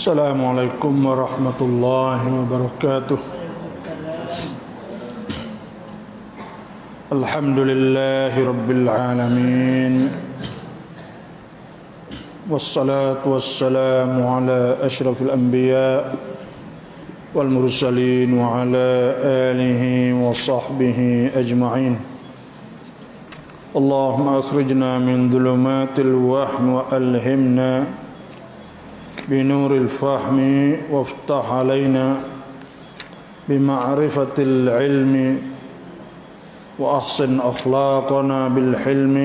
Assalamualaikum warahmatullahi wabarakatuh. Alhamdulillahi rabbil alamin. Wassalatu wassalamu ala asyrafil anbiya wal mursalin wa ala alihi wa sahbihi ajma'in. Allahumma akhrijna min dhulumatil wahm wa alhimna بنور الفهم وافتح علينا بمعرفة العلم وأحسن أخلاقنا بالحلم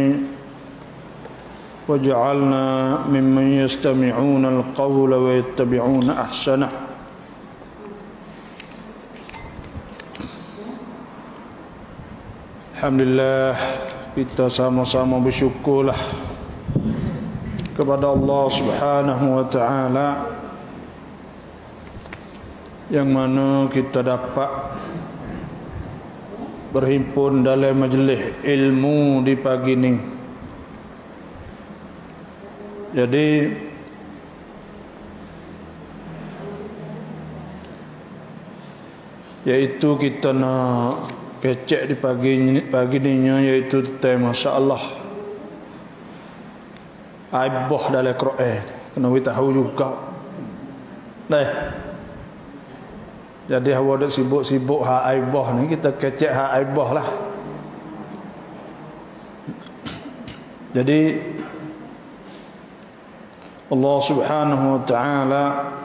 واجعلنا ممن يستمعون القول ويتبعون أحسنه. Alhamdulillah, kita sama-sama bersyukurlah kepada Allah Subhanahu wa taala yang mana kita dapat berhimpun dalam majlis ilmu di pagi ini. Jadi yaitu kita nak kecek di pagi ini yaitu tema masya-Allah aibah dalam Quran. Kena kita tahu juga. Jadi awak dak sibuk-sibuk hak aibah ni, kita kecek hak aibah lah. Jadi Allah Subhanahu wa taala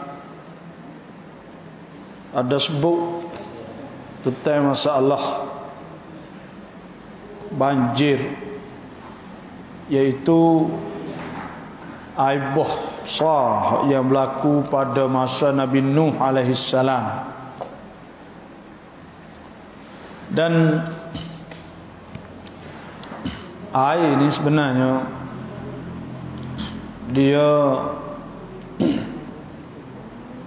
ada sebut tentang masalah banjir, yaitu aibah besar yang berlaku pada masa Nabi Nuh alaihi salam. Dan air ini sebenarnya dia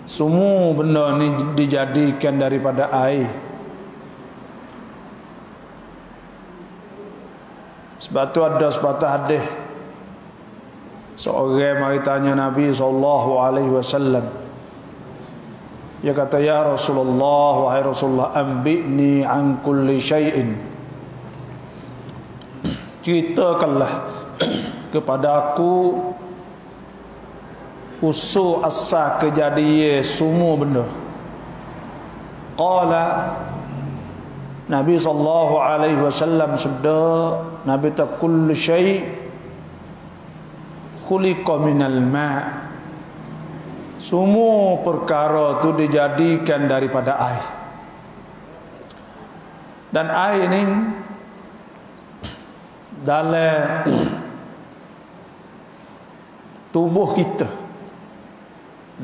semua benda ni dijadikan daripada air. Sebab tu ada sepatah hadis, seorang mari tanya Nabi SAW. Dia kata, ya Rasulullah, wahai Rasulullah, ambi'ni an kulli syai'in, ceritakanlah kepada aku usul asal kejadian semua benda. Qala, Nabi SAW sudah, Nabi ta kullu syai' khuliqa minal ma', semua perkara tu dijadikan daripada air. Dan air ini dalam tubuh kita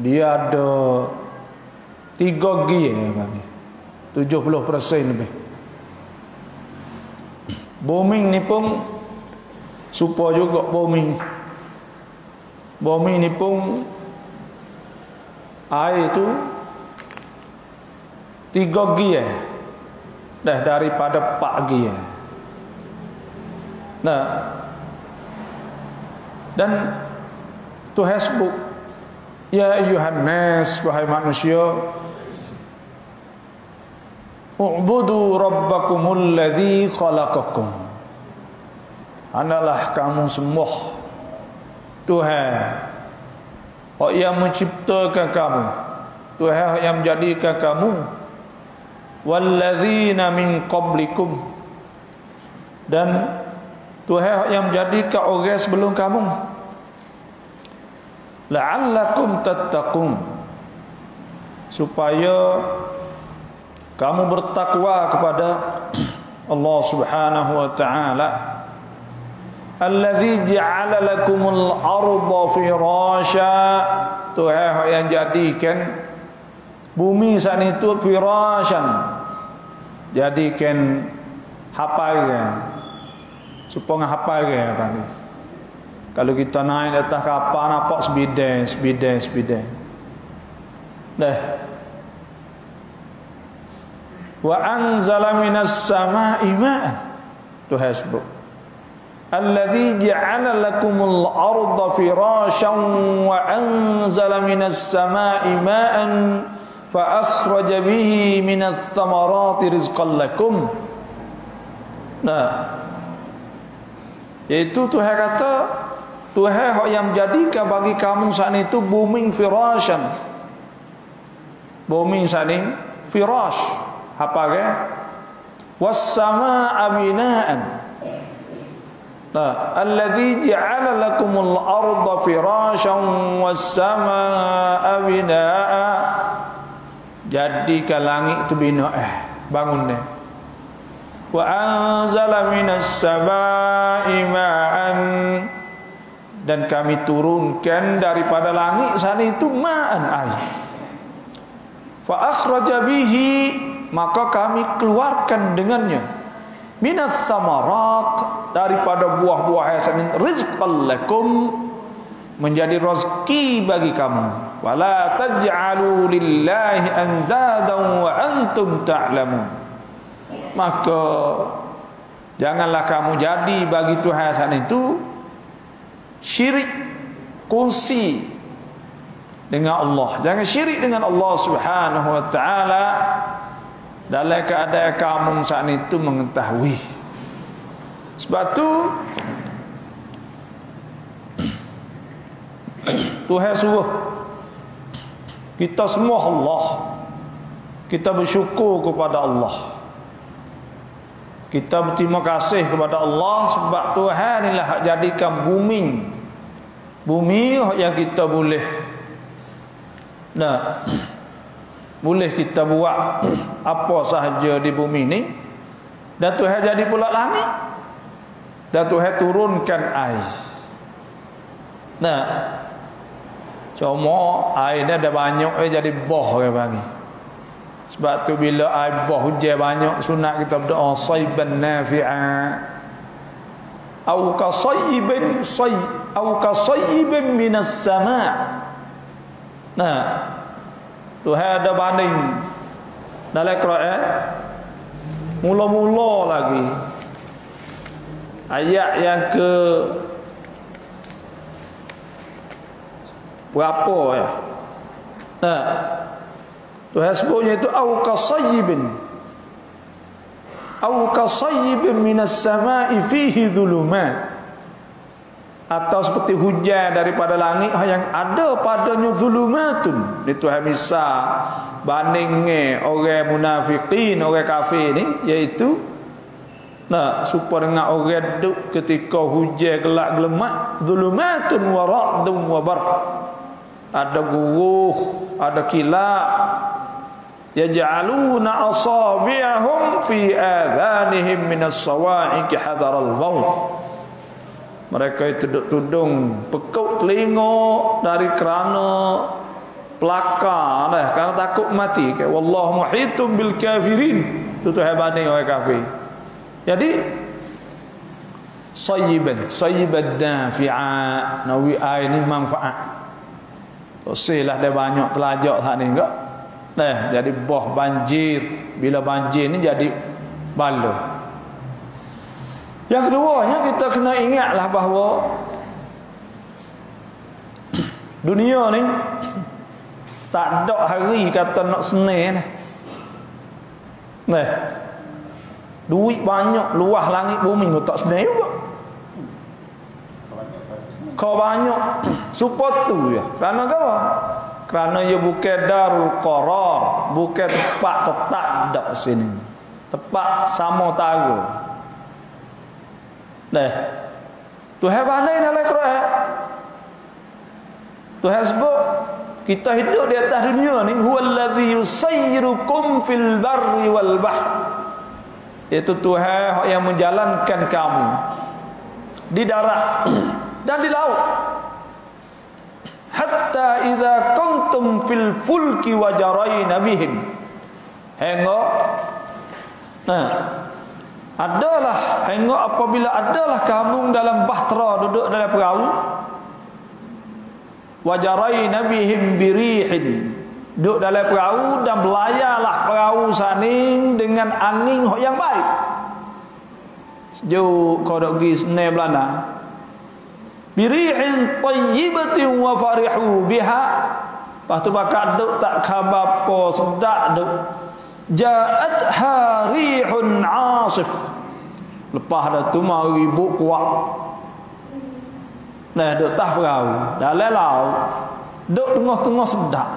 dia ada 3 gear, 70% lebih. Bumi ni pun supaya juga bumi ni pun air itu 3 gear dah daripada 4 gear. Nah, dan Tuhan sebut, ya ayyuhan nas, wahai manusia, u'budu rabbakumul ladzi khalaqakum, adalah kamu semua Tuhan yang menciptakan kamu, Tuhan yang menjadikan kamu, walladzina min qablikum, dan Tuhan yang menjadikan orang sebelum kamu, la'allakum tattaqun, supaya kamu bertakwa kepada Allah Subhanahu wa taala. Allazi ja'ala lakumul arda firasha, Tuhan yang jadikan bumi saat itu firashan, jadikan hapaian, supaya hapaian tadi. Kalau kita naik atas kapal nampak sebidang. Wa anzala minas sama'i ma'an, Tuhan sebut Alladzi ja'ala lakumul arda firasyan wa anzala minas samaa'i ma'an fa akhraja bihi minats thamarati rizqan lakum. Nah, yaitu Tuhan kata, Tuhan yang menjadikan bagi kamu saat itu bumi firasyan. Bumi saat ini firash. Apa ke? Was samaa'a bina'an. Nah, alladzi ja'ala lakumul arda firasyan was samaa'a binaa'a. Jadikan langit itu bina, bangun deh. Wa anzala minas samaa'i ma'an, dan kami turunkan daripada langit sana itu ma'an, air. Fa akhraja bihi, maka kami keluarkan dengannya, minas samarat, daripada buah-buah hasan, rizqan lakum, menjadi rezeki bagi kamu. Wala taj'alu lillahi andadan wa antum ta'lamun. Maka janganlah kamu jadi bagi Tuhan saat itu syirik, kongsi dengan Allah. Jangan syirik dengan Allah Subhanahu wa taala dalam keadaan kamu saat itu mengetahui. Sebab tu Tuhan suruh kita semua Allah, kita bersyukur kepada Allah, kita berterima kasih kepada Allah sebab Tuhan inilah hak jadikan bumi yang kita boleh boleh kita buat apa sahaja di bumi ni. Dan Tuhan jadi pula langit, dan Tuhan turunkan air. Nah, cuma airnya ada banyak jadi boh ke bagi. Sebab tu bila air boh hujan banyak, sunat kita berdoa sayban nafi'a, au ka sayyibin minas sama'. Nah, Tuhan ada banding dalam Quran mula-mula lagi ayat yang ke berapa ya? Nah, Tuhan sebutnya itu au kasayyibin minas sama'i fihi dhulumat, atau seperti hujan daripada langit yang ada padanya dhulumatun. Itu misal bandingnya orang munafikin, orang kafir ni, iaitu supaya dengan orang duduk ketika hujan gelap gelemat, dhulumatun wa ra'dun wa barq, ada guruh, ada kilat, yaj'aluna asabi'ahum fi adhanihim minas sawa'iqi hadaral maut. Mereka itu tudung pekuk telinga dari kerana pelakar kerana takut mati. Wallahu muhitum bil kafirin. Itu Tuhan banding orang kafir. Jadi sayyiban nafi'a, nawi air ni manfaat. Usilah dia banyak telajak hak ni enggak. Jadi boh banjir. Bila banjir ni jadi bala. Yang keduanya kita kena ingatlah bahawa dunia ni tak ada hari kata nak senang. Duit banyak, luah langit bumi pun tak senang juga. Kau banyak support tu ya. Kerana apa? Kerana ia bukan darul qarar, bukan tempat tetap dak sini. Tempat sama tahu. Tuhan bandai dalam Quran. Tuhan sebut kita hidup di atas dunia ni, huwallazi yusayyirukum fil barri wal bahr. Itu Tuhan yang menjalankan kamu di darat dan di laut. Hatta idza kuntum fil fulki wa jarayna bihim. Hingga adalah hingga apabila adalah kamu dalam bahtera, duduk dalam perahu, wajarayna bihim birihin, duduk dalam perahu dan belayarlah perahu saning dengan angin yang baik. sejuk kodok gi sene Belanda birihin tayyibatin wa farihu biha. Lepas tu bakal duk tak khabar apa sedak duk. Ja'at harihun asif. Lepas dah tu mari ribut kuat. Nah duk tah perahu dalam laut. Duk tengah-tengah sedak.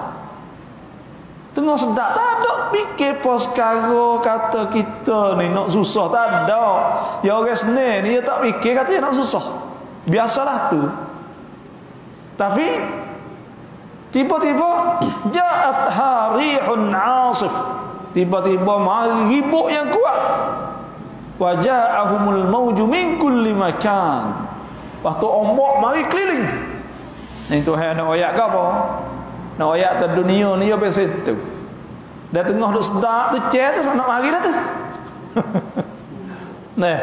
Tengah sedak tak ada fikir pos karo kata kita ni nak susah tak ada. Ya orang seni ni dia tak fikir kata nak susah. Biasalah tu. Tapi tiba-tiba ja'at harihun asif. Tiba-tiba mari ribut yang kuat. Wa ja'ahumul mawju min kulli makan. Waktu ombak mari keliling. Ni Tuhan nak ayat ke apa? Nak ayat ke dunia ni apa situ. Dah tengah duk sedak tu cer tu nak mari dah tu. Nah.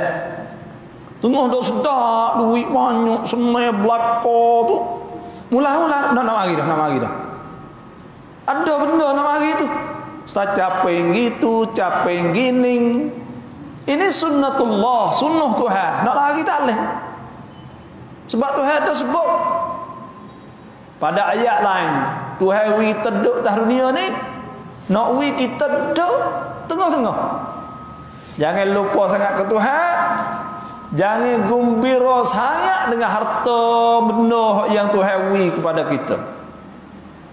Tengah duk sedak duit banyak semai belaka tu. Mula-mula nak mari dah. Ada benda nak mari tu. Setelah capek gitu, capek gini. Ini sunnatullah, sunnah Tuhan. Nak lari tak boleh. Sebab Tuhan ada sebut pada ayat lain, Tuhan wi teduk atas dunia ni, nak wi kita duduk tengah-tengah. Jangan lupa sangat ke Tuhan. Jangan gembira sangat dengan harta benda yang Tuhan wi kepada kita.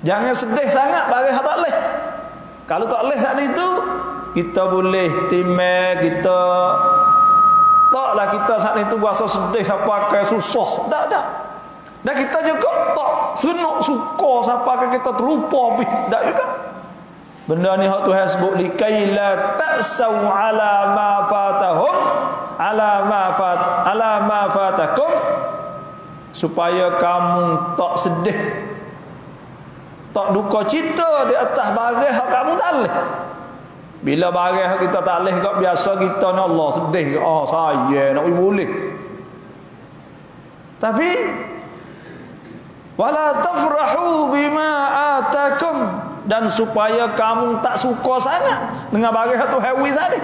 Jangan sedih sangat bagi hak tak leh. Kalau tak leh saat itu, kita boleh timbang, kita taklah kita saat itu rasa sedih siapa pakai susah. Tak. Dan kita juga tak senuk suka siapa pakai kita terlupa habis. Tak juga. Benda ni hak Tuhan sebut likaila ta'sau ala ma fatahum ala ma fatakum, supaya kamu tak sedih, tak duka cita di atas barang hak kamu tak leh. Bila barang hak kita tak leh kak biasa kita ni Allah sedih, oh saya nak boleh. Tapi wala tafrahu bima atakum, dan supaya kamu tak suka sangat dengan barang hak Tuhan wi tadi.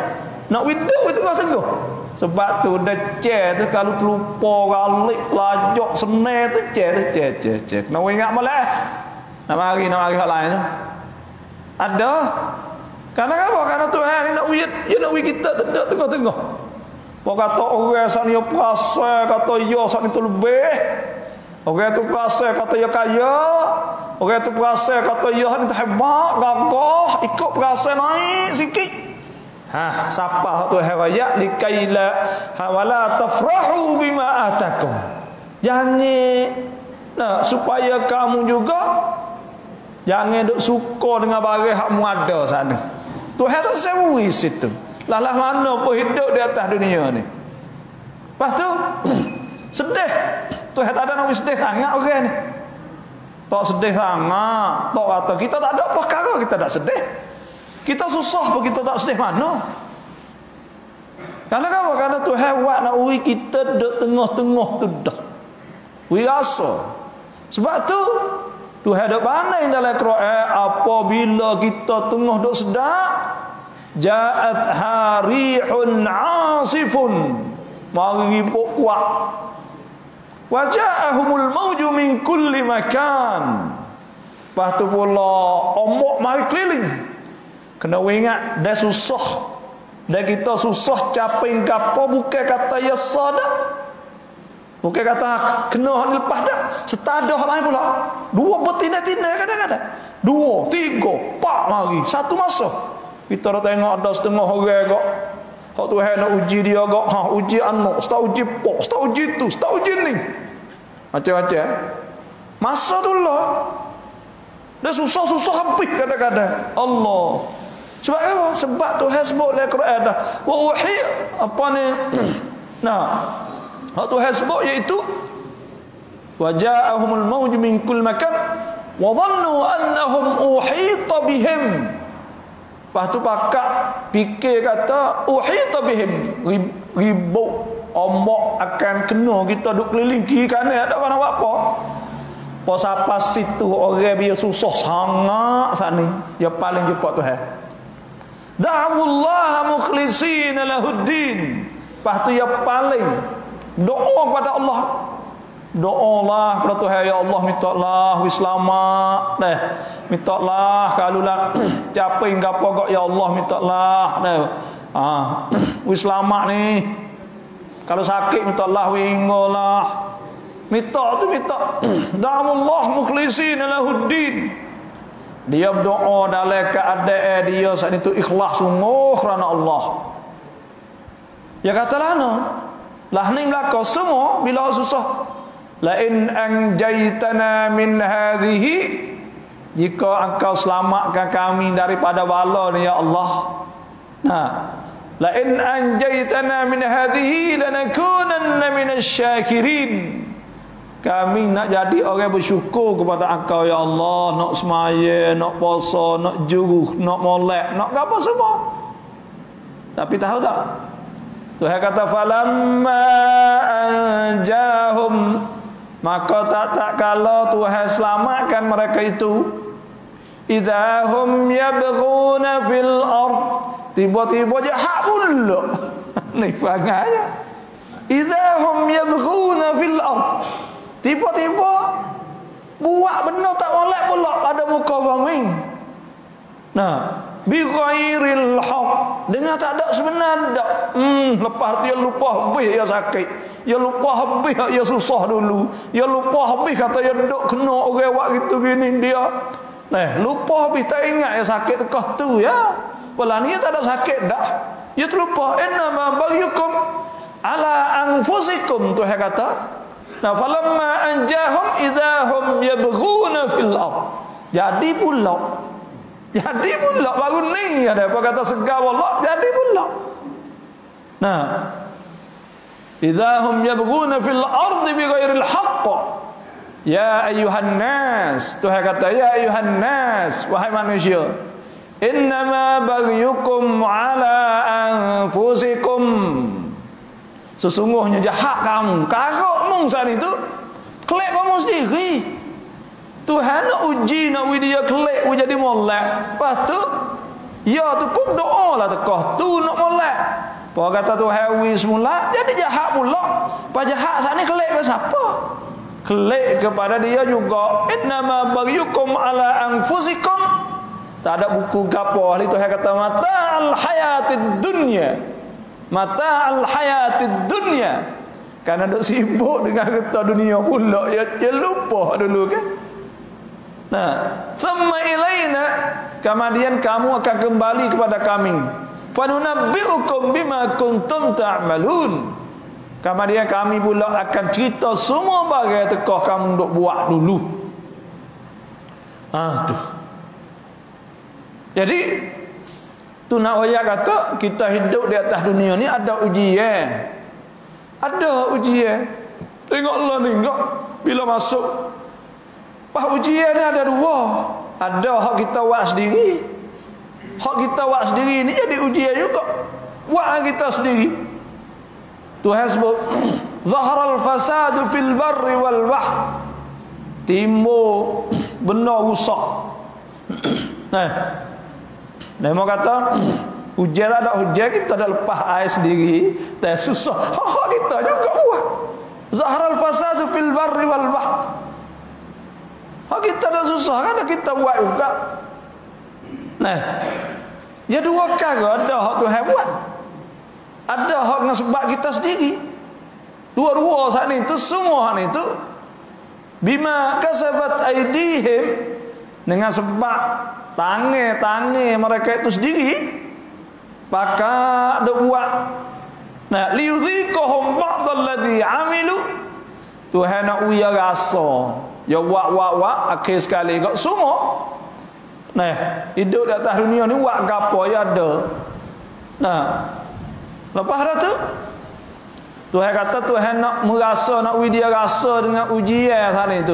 Nak widu itu tengah-tengah. Sebab tu dah cer tu kalau terlupa galik lajak senai tu cer. Kena ingat malah. Nak mari hal lain tu. Ada. Karena apa? Karena Tuhan ni nak wid, dia nak wid kita tidak tengah-tengah. Apa kata orang sat ni perasa, kata ya sat ni tu lebih. Orang tu perasa kata ya kaya. Orang tu perasa kata ya ni tu hebat, gagah, ikut perasa naik sikit. Siapa tu hayat likaila wala tafrahu bima atakum. Jangan supaya kamu juga jangan duk suka dengan barang hak mu ada sana. Tuhan tak sewi situ. Lah mana pun hidup di atas dunia ni. Lepas tu sedih. Tuhan tak ada nak sedih sangat orang ni. Tak sedih sangat. Tak kata kita tak ada perkara kita tak sedih. Kita susah pun kita tak sedih mana. Karena apa? Karena Tuhan buat nak uri kita duduk tengah-tengah tu dah. Uri rasa. Sebab tu Tuhan duk pandai dalam Quran, apabila kita tengah duk sedap, ja'at harihun asifun, mari ribut kuat. Wa ja'ahumul mawju min kulli makan. Lepas tu pula ombak mari keliling. Kena ingat dah susah. Dah kita susah capai gapo bukan kata ya sadak. Bukan kata kena ni lepas dah. Setadah lain pula. Dua bertindak-tindak kadang-kadang. 2, 3, 4 mari satu masa. Kita dah tengok ada setengah orang kok. Hak Tuhan nak uji dia kok. Uji anak, setah uji pok, setah uji tu, setah uji ni. Macam-macam. Masa tu lah. Dah susah-susah habis kadang-kadang. Allah. Sebab apa? Sebab Tuhan sebut dalam Quran dah. Wa uhi apa ni? Nah. Hak Tuhan sebut iaitu wa ja'ahumul mawj min kull makan wa dhannu annahum uhita bihim. Lepas tu pakak fikir kata uhita bihim, ribut ombak akan kena kita duk keliling kiri kanan tak mana buat apa. Pas apa situ orang biar susah sangat sana, dia paling cepat Tuhan. Da'awallaha mukhlishina lahuddin. Lepas tu ya paling doa kepada Allah. Doalah kepada Tuhan, ya Allah, mintalah wis selamat deh. Mintalah kalulah capai gapo kok, ya Allah mintalah deh. Wis selamat ni. Kalau sakit mintalah wingolah. Minta tu minta. Da'amullah mukhlisin lahuddin. Dia berdoa dalam keadaan dia saat itu ikhlas sungguh kerana Allah. Ya katalah no. Lah ni belaka semua bila susah. La in anjaytana min hadhihi, jika engkau selamatkan kami daripada bala ni ya Allah. Nah, la in anjaytana min hadhihi lanakunanna minasyakirin. Kami nak jadi orang bersyukur kepada engkau ya Allah, nak semaya, nak puasa, nak juruh, nak molek, nak apa semua. Tapi tahu tak? Tuhan kata falamma anjahum, maka tak kala Tuhan selamatkan mereka itu, idahum yabghuna fil ard, tiba-tiba jahat pula. Ni perangai. Idahum yabghuna fil ard, tiba-tiba buat benda tak molek pula pada muka bumi. Nah, bi ghairil haq, dengan tak ada sebenar dak. Lepas dia lupa habis ya sakit, ya lupa habis ya susah dulu, ya lupa habis kata ya duk kena orang buat gitu gini dia. Lupa habis tak ingat ya sakit tekah tu ya. Pala ni tak ada sakit dah. Ya terlupa. Innama baghyukum ala anfusikum, Tuhan kata. Nah, falamma anjahum idahum yabghuna fil ard. Jadi pula baru ni ada apa kata segar Allah, jadi pula. Nah, idahum yabghuna fil ard bighairil haqq. Ya ayuhan nas, Tuhan kata ya ayuhan nas, wahai manusia, innama baghyukum ala anfusikum, sesungguhnya jahat kamu, karokmu saat itu kelek kamu sendiri. Tuhan nak uji, nak dia kelek jadi molek. Lepas tu ya tu pun doa lah tekah tu nak molek. Apa kata Tuhan wis semula jadi jahat pula. Apa jahat saat ni kelek ke siapa? Kelek kepada dia juga. Innama baghyukum ala anfusikum. Tak ada buku gapo ni Tuhan kata mata'al hayatid dunya. Mata'al hayatid dunya. Karena duk sibuk dengan harta dunia pula, ya lupa dulu kan. Nah, thumma ilaina, kemudian kamu akan kembali kepada kami. Fanunabbi'ukum bima kuntum ta'malun. Kemudian kami pula akan cerita semua bagai tekah kamu duk buat dulu. Tu. Jadi tu nak ayat kata kita hidup di atas dunia ni ada ujian. Ada ujian. Tengoklah ni enggak bila masuk. Ujian ni ada dua. Ada hak kita buat sendiri. Hak kita buat sendiri ni jadi ujian juga. Buat kita sendiri. Tuhan sebut zaharal fasadu fil barri wal bahr, timbul benda rusak. Mau kata hujan ada hujan, kita dah lepas air sendiri dan susah. Hak kita juga buat. Zaharal fasadu fil barri wal bahr, hak kita dah susah kan kita buat juga. Ya dua kali ada hak Tuhan buat. Ada hak dengan sebab kita sendiri. Dua-dua saat ni tu semua ni tu bima kasabat aidihim, dengan sebab tangan mereka itu sendiri pakak dak buat. Liyudhiqahum ba'dalladhi amilu, Tuhan nak uya rasa. Ya buat akhir sekali kau semua. Hidup di atas dunia ni buat gapo ya ada. Lepas dah tu Tuhan kata Tuhan nak merasa, nak dia rasa dengan ujian sana itu.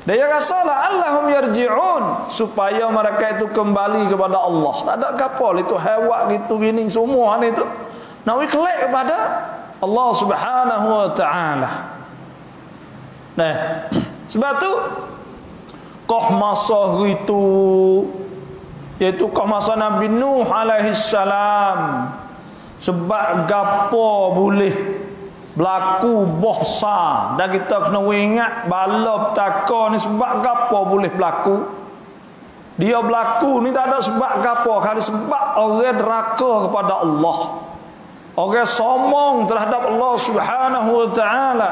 Dia rasalah Allahum yarji'un, supaya mereka itu kembali kepada Allah. Tak ada kapal itu hewak gitu gini semua ni tu. Nak kelek kepada Allah Subhanahu wa taala. Sebab tu kah masa itu, iaitu kah masa Nabi Nuh alaihi salam, sebab gapo boleh berlaku bohsa, dan kita kena ingat bala petaka ni sebab gapo boleh berlaku. Dia berlaku ni tak ada sebab gapo, kali sebab orang deraka kepada Allah, orang sombong terhadap Allah Subhanahu wa taala.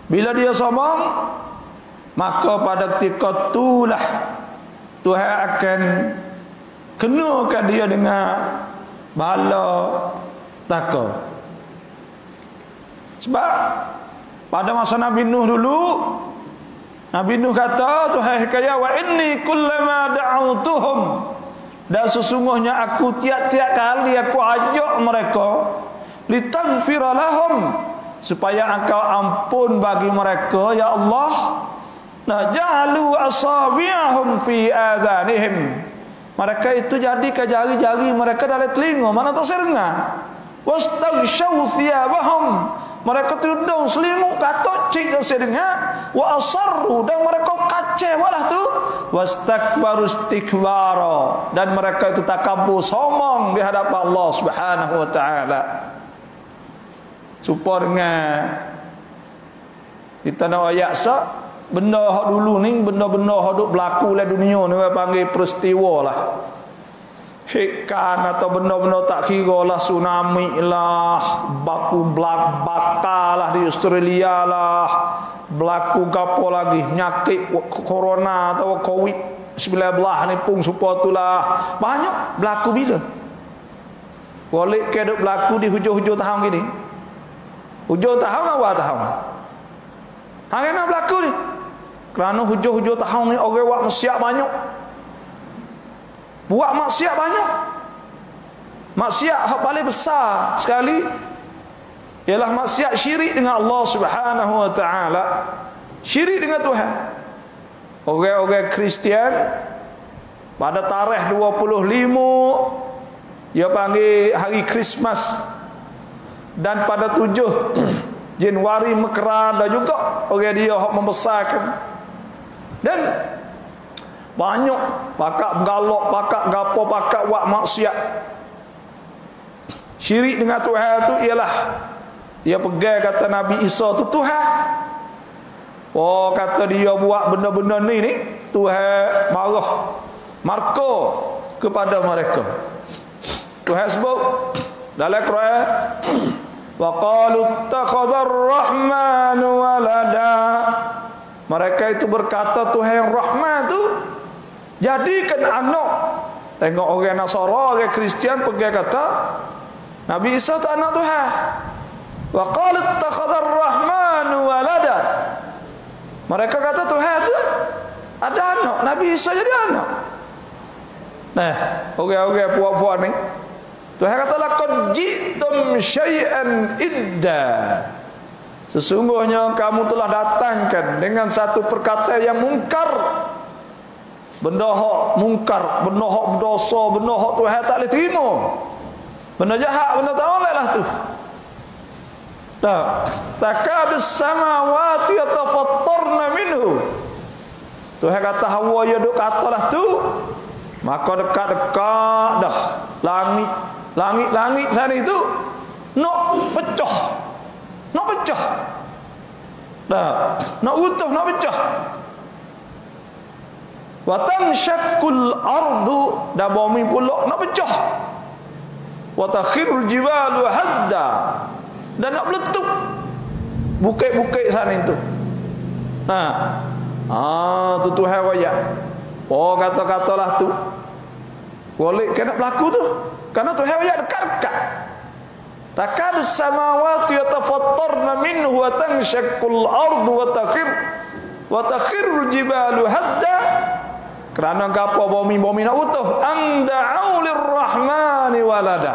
Bila dia sombong, maka pada ketika itulah Tuhan akan kenakan dia dengan bala taka. Sebab pada masa Nabi Nuh dulu, Nabi Nuh kata, Tuhan hikayat, wa inni kullama da'autuhum, dan sesungguhnya aku tiap-tiap kali aku ajak mereka, litanfira lahum, supaya engkau ampun bagi mereka, ya Allah. Nah, ja'alu asabi'ahum fi adhanihim, mereka itu jadikan jari-jari mereka dalam telinga, mana tak serengah. Wastaghshaw thiyabahum, mereka tudung selimut katok cik dan sedengar. Wa asarru, dan mereka kacau malah tu. Wastakbaru istikbara, dan mereka itu takabur sombong di hadapan Allah Subhanahu wa taala. Supaya dengan kita nak ayat sah, benda hak dulu ni, benda-benda hak duk berlaku dalam dunia ni orang panggil peristiwa lah. Ikan atau benda-benda tak kira lah, tsunami lah, baku bakar lah di Australia lah, berlaku gapo lagi, nyakit corona atau COVID-19 ni pun supaya tu lah. Banyak berlaku bila? Boleh ke duk berlaku di hujung-hujung tahun gini? Hujung tahun awal tahun? Hari nak berlaku ni? Kerana hujung-hujung tahun ni orang buat maksiat banyak. Buat maksiat banyak. Maksiat yang paling besar sekali ialah maksiat syirik dengan Allah Subhanahu wa taala. Syirik dengan Tuhan. Orang-orang Kristian pada tarikh 25 dia panggil hari Christmas, dan pada 7 Januari Mekar ada juga orang dia hok membesarkan. Dan banyak pakak bergalak, pakak gapo, pakak buat maksiat. Syirik dengan Tuhan tu ialah dia pegang kata Nabi Isa tu Tuhan. Oh, kata dia buat benda-benda ni Tuhan marah, marka kepada mereka. Tuhan sebut dalam Quran, wa qalu ittakhadhar rahmanu walada, mereka itu berkata Tuhan yang Rahman tu jadikan anak. Tengok orang Nasara, orang Kristian pergi kata Nabi Isa tu anak Tuhan. Wa qalu ittakhadhar rahmanu walada, mereka kata Tuhan tu ada anak, Nabi Isa jadi anak. Nah, orang-orang puak-puak ni Tuhan kata laqad ji'tum syai'an idda, sesungguhnya kamu telah datangkan dengan satu perkataan yang mungkar. Benda hak mungkar, benda hak berdosa, benda hak Tuhan tak boleh terima, benda jahat, benda tak boleh lah tu. Takadus samawati yatafattarna minhu, Tuhan kata hawa ya duk kata lah tu, maka dekat-dekat dah langit sana itu nak pecah, nak pecah dah, nak utuh, nak pecah. Wa tanshaqqul ardu, dan bumi pula nak pecah. Wa takhirul jibalu hadda, dan nak meletup bukit-bukit sana itu. Tu Tuhan royak. Oh, kata-katalah tu boleh kena berlaku tu, kerana Tuhan royak dekat-dekat. Takadus samawati yatafattarna minhu wa tanshaqqul ardu wa takhirul jibalu hadda, kerana gapo bumi nak utuh. Anda'u lirrahmani walada,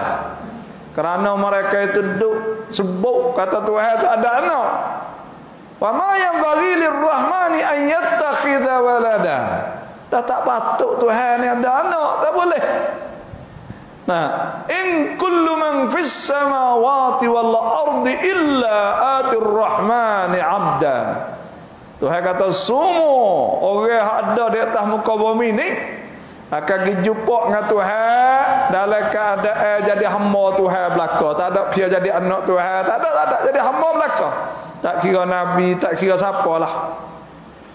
kerana mereka itu sebut kata Tuhan tak ada anak. Wa ma yanbaghi lirrahmani an yattakhidha walada, dah tak patut Tuhan ni ada anak, tak boleh. In kullu man fis samawati wal ardi illa atir rahmani abda, Tuhan kata semua orang yang ada di atas muka bumi ni akan dijumpa dengan Tuhan dalam keadaan jadi hamba Tuhan belaka, tak ada dia jadi anak Tuhan, tak ada jadi hamba belaka. Tak kira nabi, tak kira siapalah.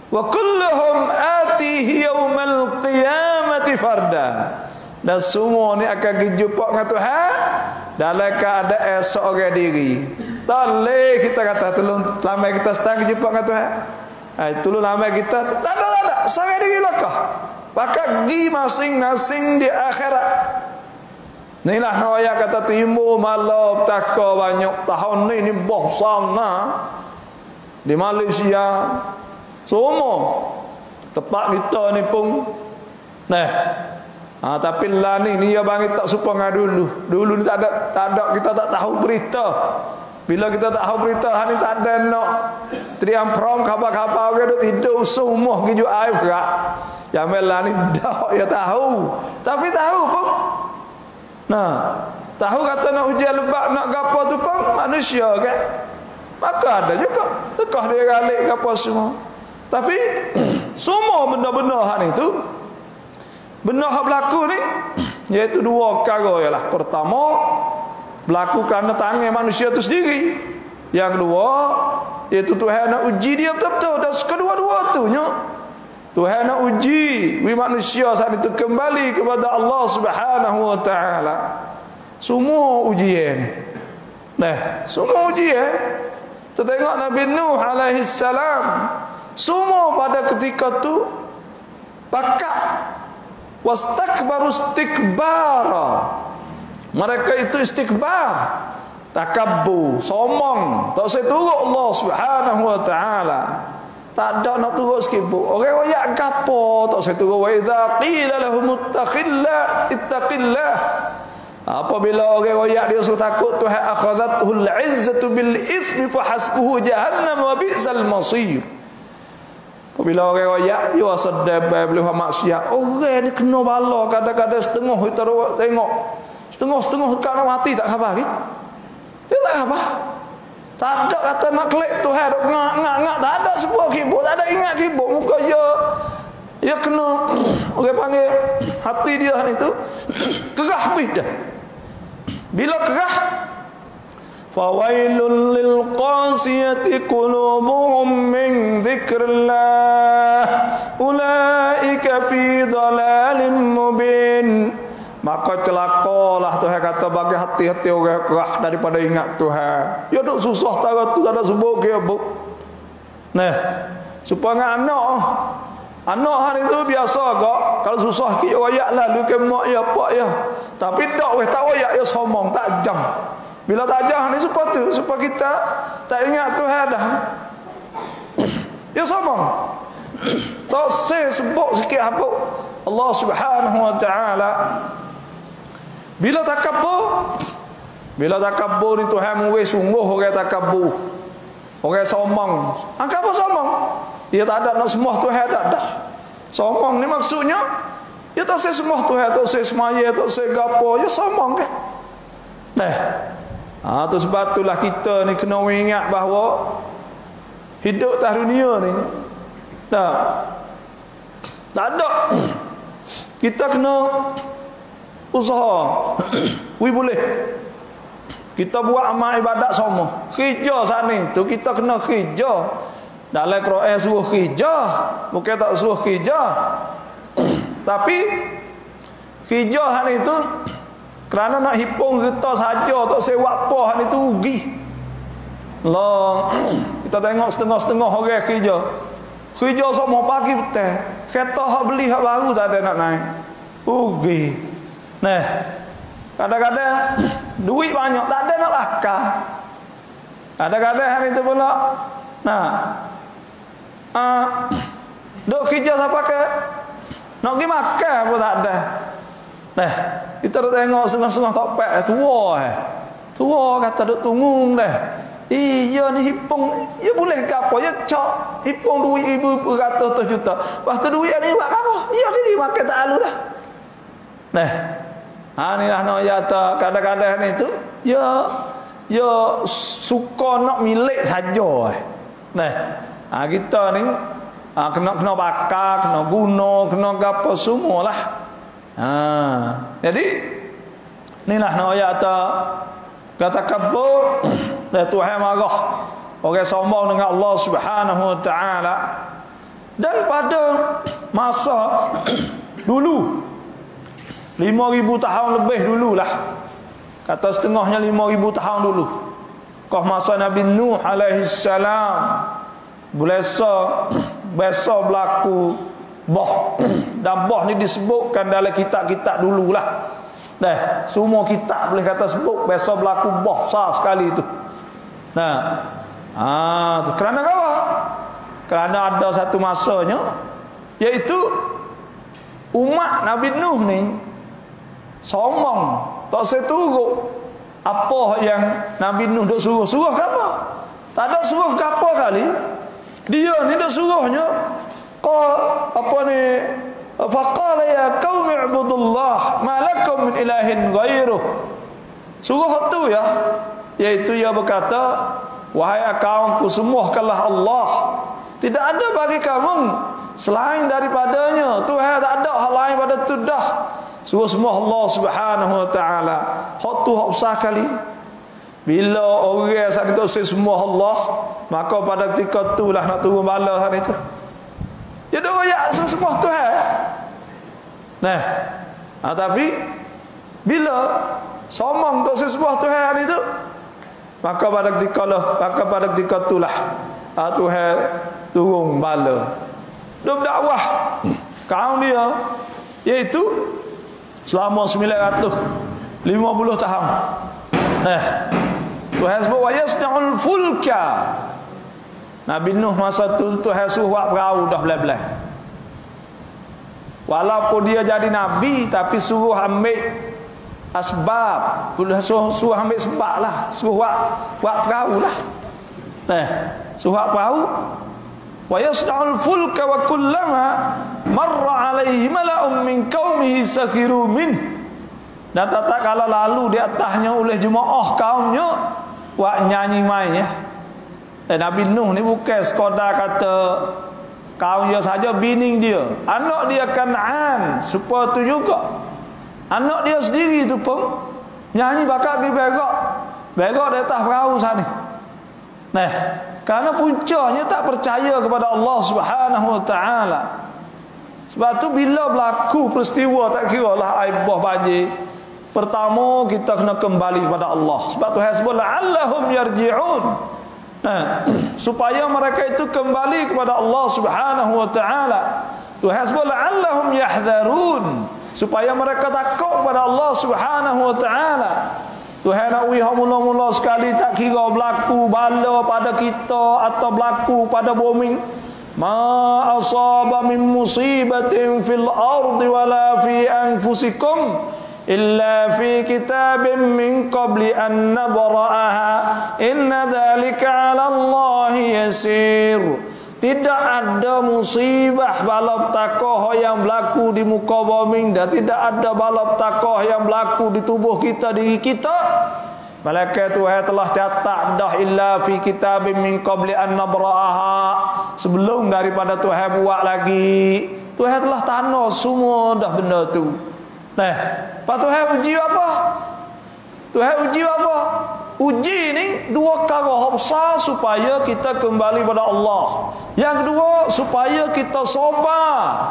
Wa kulluhum atihi yaumal qiyamati farda. Dan semua ni akan dijumpa dengan Tuhan dalam keadaan seorang diri. Tak boleh kita kata tolong lama kita setang jumpa dengan Tuhan. Tolong lama kita tak ada seorang diri belaka. Maka gi masing-masing di akhirat. Inilah noya kata timbul malam taka banyak tahun ni boh sana di Malaysia semua tempat kita ni pun tapi lah ni dia bangit tak suka dengan dulu ni tak ada kita tak tahu berita. Bila kita tak tahu berita hari tak ada nak triam prom khabar-khabar orang duk tidur semua pergi air berat. Yang melah ni dah ya tahu. Tapi tahu pun. Tahu kata nak hujan lebat nak gapo tu pun manusia kan. Maka ada juga tekah dia galik gapo semua. Tapi semua benda-benda hak ni tu benda hak berlaku ni iaitu dua perkara ialah pertama berlaku kerana tangan manusia tu sendiri. Yang kedua iaitu Tuhan nak uji dia betul-betul. Dan kedua-dua tu Tuhan nak uji manusia saat itu kembali kepada Allah Subhanahu wa taala. Semua ujian ni. Semua ujian. Kita tengok Nabi Nuh alaihi salam. Semua pada ketika tu pakak wastakbaru istikbara. Mereka itu istikbar, takabbu, sombong, tak usah turut Allah Subhanahu wa taala. Tak ada nak turut sikit pun. Orang wayak gapo tak usah turut. Wa idza qila lahum ittaqillah. Apabila orang wayak dia suruh takut Tuhan, akhadhatul izzatu bil ithmi fa hasbuhu jahannam wa bi'sal masir. Apabila orang wayak dia sedap boleh maksiat. Orang ni kena bala kadang-kadang setengah kita tengok. Setengah dekat nak mati tak khabar ni. Dia tak khabar. Tak ada kata nak klik Tuhan dok ngak tak ada sebuah kibuk, tak ada ingat kibuk. Muka dia kena orang panggil hati dia ni tu kerah habis dah. Bila kerah fawailul lil qasiyati qulubuhum min dzikrillah ulaika fi dhalalin mubin. Maka celakalah Tuhan kata bagi hati-hati orang kerah daripada ingat Tuhan. Dia duk susah tak tu tak ada sebut ke buk. Supaya anak hari tu biasa gak kalau susah ke wayak lah lu ke mak ya pak ya. Tapi dak weh tak wayak ya sombong tak jam. Bila tak jam ni supaya kita tak ingat Tuhan dah. Ya sombong. Tak sebut sikit apa Allah Subhanahu wa taala. Bila takabur ni Tuhan muweh sungguh orang takabur. Orang sombong. Apa sombong? Dia tak ada nak sembah Tuhan tak ada. Sombong ni maksudnya dia tak saya sembah Tuhan, tak saya semaya, tak saya gapo, dia sombong kan. Tu sebab itulah kita ni kena ingat bahawa hidup atas dunia ni tak ada. Kita kena usaha. Boleh. Kita buat amal ibadat semua. Kerja sana tu kita kena kerja. Dalam Quran suruh kerja, bukan tak suruh kerja. Tapi kerja hal itu kerana nak hipung kita saja tak sewa apa hal itu rugi. Kita tengok setengah-setengah orang kerja. Kerja semua pagi petang. Kereta hak beli hak baru tak ada nak naik. Rugi. Kadang-kadang duit banyak tak ada nak bakar. Kadang-kadang hari itu pula duk kerja siapa ke nak pergi makan pun tak ada. Kita duk tengok setengah-setengah topek tua kata duk tunggung dah. Iya ni hipung ya boleh ke apa ya cak hipung duit ibu beratus juta. Lepas tu duit ni buat apa? Ya ni makan tak lalu dah. Inilah nak yata kadang-kadang ni tu ya suka nak milik saja. Kita ni kena bakar, kena guna, kena gapo semualah. Jadi Inilah nak ayat kata kabur dan Tuhan marah orang sombong dengan Allah Subhanahu wa taala. Dan pada masa dulu 5,000 tahun lebih dululah, kata setengahnya 5,000 tahun dulu, kau masa Nabi Nuh alaihi salam, biasa berlaku boh. Dan boh ni disebutkan dalam kitab-kitab dululah. Dah, semua kitab boleh kata sebut biasa berlaku boh besar sekali itu. Nah, tu kerana apa? Kerana ada satu masanya, iaitu umat Nabi Nuh ni sombong, tak seturut apa yang Nabi Nuh dok suruh ke apa? Tak ada suruh ke apa kali. Dia ni dok suruhnya apa ni, faqala ya qaumi ibudullah ma lakum min ilahin ghairuh. Suruh tu ya, iaitu ia berkata, wahai kaumku, sembahkanlah Allah, tidak ada bagi kamu selain daripadanya. Tuhan tak ada hal lain pada tu dah. Suruh sembah Allah Subhanahu wa taala. Hak tu hak besar kali. Bila orang saat itu sembah Allah, maka pada ketika itulah nak turun bala hari itu. Ya dah royak sembah Tuhan. Nah, tapi bila sombong untuk sembah Tuhan itu, maka pada ketika itulah Tuhan turun bala. Dia berdakwah kaum dia, iaitu selama 950 tahun. Tuhan sebut wa yasna'ul fulka. Nabi Nuh masa tu Tuhan suruh buat perahu dah belah-belah. Walaupun dia jadi nabi, tapi suruh ambil asbab, suruh ambil sebab lah, suruh buat perahu lah. Suruh buat perahu. Wa yasna'ul fulka wa kullama marra alaihi mala'un min qaumihi sakhiru min. Dan tak kala lalu di atasnya oleh jemaah kaumnya buat nyanyi main ya. Nabi Nuh ni bukan sekadar kata kaum dia saja, bini dia, anak dia Kan'an, supaya tu juga anak dia sendiri tu pun nyanyi bakal pergi berak di atas perahu sana. Kerana puncanya tak percaya kepada Allah Subhanahu wa taala. Sebab tu bila berlaku peristiwa, tak kira lah aibah banjir, pertama kita kena kembali kepada Allah. Sebab tu sebut la'allahum yarji'un. Supaya mereka itu kembali kepada Allah Subhanahu wa taala. Tuhan sebut la'allahum yahdharun, supaya mereka takut kepada Allah Subhanahu wa taala. Tuhan nak mula-mula sekali, tak kira berlaku bala pada kita atau berlaku pada bumi. Ma asaba min musibatin fil ardi wala fi anfusikum illa fi kitabim min qabli an nabra'aha inna dzalika 'ala Allah yasir. Tidak ada musibah balapetaka yang berlaku di muka bumi, dan tidak ada balapetaka yang berlaku di tubuh kita, diri kita, malaikat Tuhan telah catat dah illa fi kitabim min qabli an nabra'aha, sebelum daripada Tuhan buat lagi. Tuhan telah tanda semua dah benda tu. Pak Tuhan uji apa? Tuhan uji apa? Uji ni dua perkara besar, supaya kita kembali pada Allah. Yang kedua, supaya kita sabar.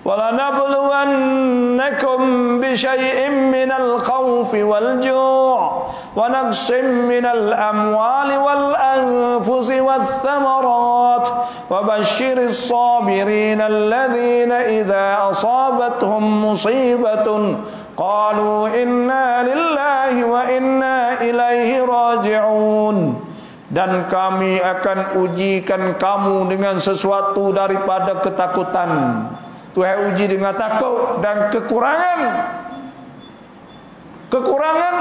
Wala nabluwannakum bi syai'in minal khawfi wal ju' wa naqsim minal amwali wal anfusi wath thamarat wa basyiris sabirin alladhina idza asabatuhum musibatun qalu inna lillahi wa inna ilaihi raji'un. Dan kami akan ujikan kamu dengan sesuatu daripada ketakutan. Tuhan uji dengan takut dan kekurangan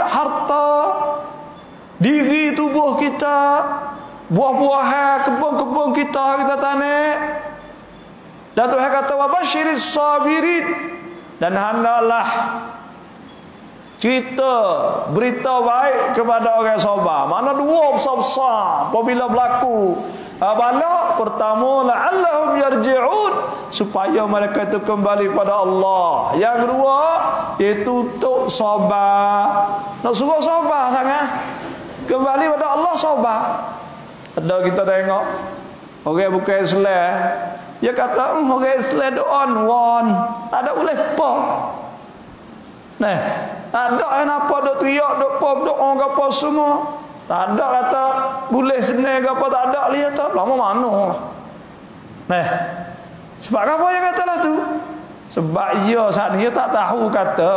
harta, diri tubuh kita, buah-buahan kebun-kebun kita tanam. Dan Tuhan kata wa basyiris sabirin, dan hendaklah cerita berita baik kepada orang sabar. Mana dua besar-besar apabila berlaku Bala pertama la'allahum yarji'un, supaya mereka itu kembali pada Allah. Yang kedua iaitu untuk sabar. Nak suruh sabar sangat. Kembali pada Allah sabar. Ada kita tengok orang bukan Islam, dia kata orang Islam doa wan, tak ada boleh apa. Nah, tak ada yang apa dok teriak dok pop dok orang apa semua. Tak ada kata boleh senang ke apa, tak ada lihat tak lama mana. Nah, sebab apa yang katalah tu? Sebab ia saat ni tak tahu kata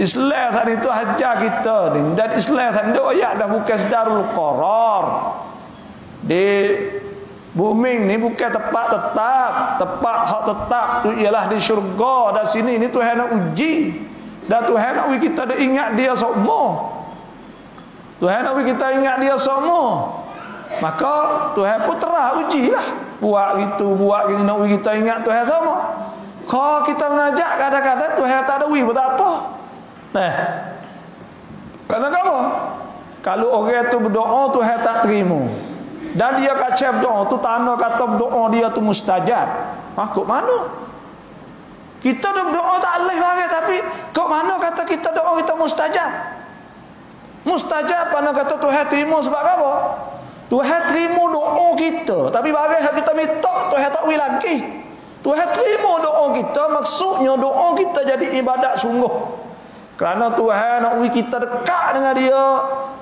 Islam saat itu hajar kita ni. Dan Islam saat itu ayat dah bukan sedarul qarar. Di bumi ni bukan tempat tetap. Tempat hak tetap tu ialah di syurga. Dan sini ni Tuhan nak uji. Dan Tuhan nak kita dah ingat dia semua. Tuhan nak kita ingat dia semua. Maka Tuhan pun terah ujilah. Buat gitu, buat gini nak kita ingat Tuhan semua. Kalau kita menajak kadang-kadang Tuhan tak ada pun tak apa. Nah, kenapa? Kalau orang tu berdoa Tuhan tak terima. Dan dia kacau doa tu tanda kata doa dia tu mustajab. Kok mana? Kita dah berdoa tak boleh bagi, tapi kok mana kata kita doa kita mustajab? Mustajab mana kata Tuhan terima sebab apa? Tuhan terima doa kita, tapi bagi hak kita minta Tuhan tak boleh lagi. Tuhan terima doa kita, maksudnya doa kita jadi ibadat sungguh. Kerana Tuhan nak kita dekat dengan dia,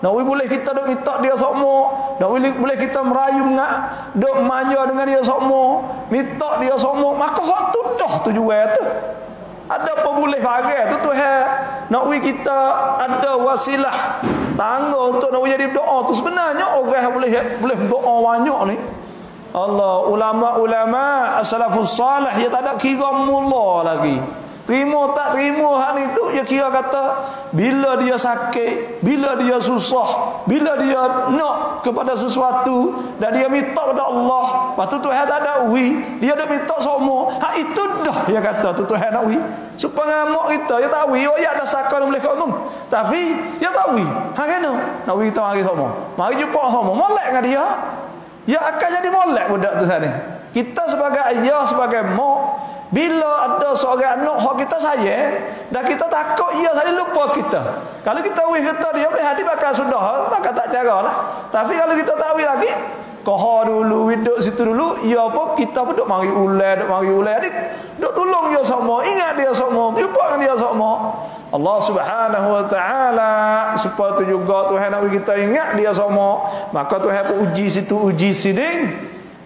nak boleh kita dok minta dia semua, nak boleh kita merayu nak dok manja dengan dia semua, minta dia semua, maka hak tu dah tujuan tu. Ada apa boleh bagi tu Tuhan nak kita ada wasilah tangga untuk nak jadi doa tu. Sebenarnya orang boleh doa banyak ni. Allah, ulama-ulama as-salafus salih dia tak ada kira mula lagi. Terima tak terima hal itu, dia kira kata bila dia sakit, bila dia susah, bila dia nak kepada sesuatu dan dia minta pada Allah, lepas tu Tuhan tak ada uwi, dia dah minta semua. Hak itu dah dia kata tu Tuhan nak uwi. Supaya mak kita dia tak uwi, oh ya dah sakar boleh kau ngum. Tapi dia tak uwi. Hak kena nak uwi kita mari semua. Mari jumpa semua, molek dengan dia. Dia akan jadi molek budak tu sana. Kita sebagai ayah, sebagai mak, bila ada seorang anak hak kita sayang dan kita takut ia saja lupa kita. Kalau kita wih kata dia boleh hati bakal sudah, maka tak caralah. Tapi kalau kita tak wih lagi, koha dulu, duduk situ dulu, ia apa kita pun duk mari ulai, Jadi duk tolong dia semua, ingat dia semua, jumpa dengan dia semua. Allah Subhanahu wa taala supaya tu juga Tuhan nak kita ingat dia semua, maka Tuhan pun uji situ, uji sini.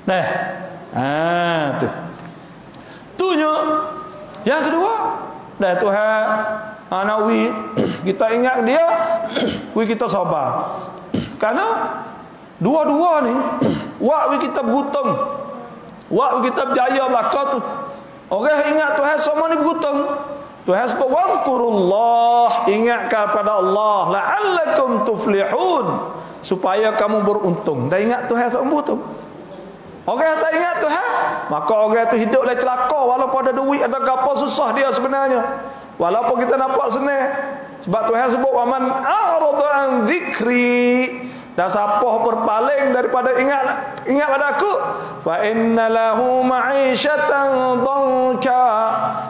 Nah, tu. Tunya yang kedua, dah Tuhan anawi kita ingat dia, kita sabar. Karena dua-dua ni waktu kita berhutang, waktu kita berjaya belaka tu, orang ingat Tuhan semua ni berhutang. Tuhan sebut wazkurullah, ingat kepada Allah la'allakum tuflihun, supaya kamu beruntung. Dan ingat Tuhan semua beruntung. Orang tak ingat Tuhan, maka orang itu hiduplah celaka. Walaupun ada duit, ada apa susah dia sebenarnya. Walaupun kita nampak senang. Sebab Tuhan sebut waman a'rada an dzikri, dan siapa berpaling daripada ingat pada aku, fa innalahu ma'isyatan dhanka,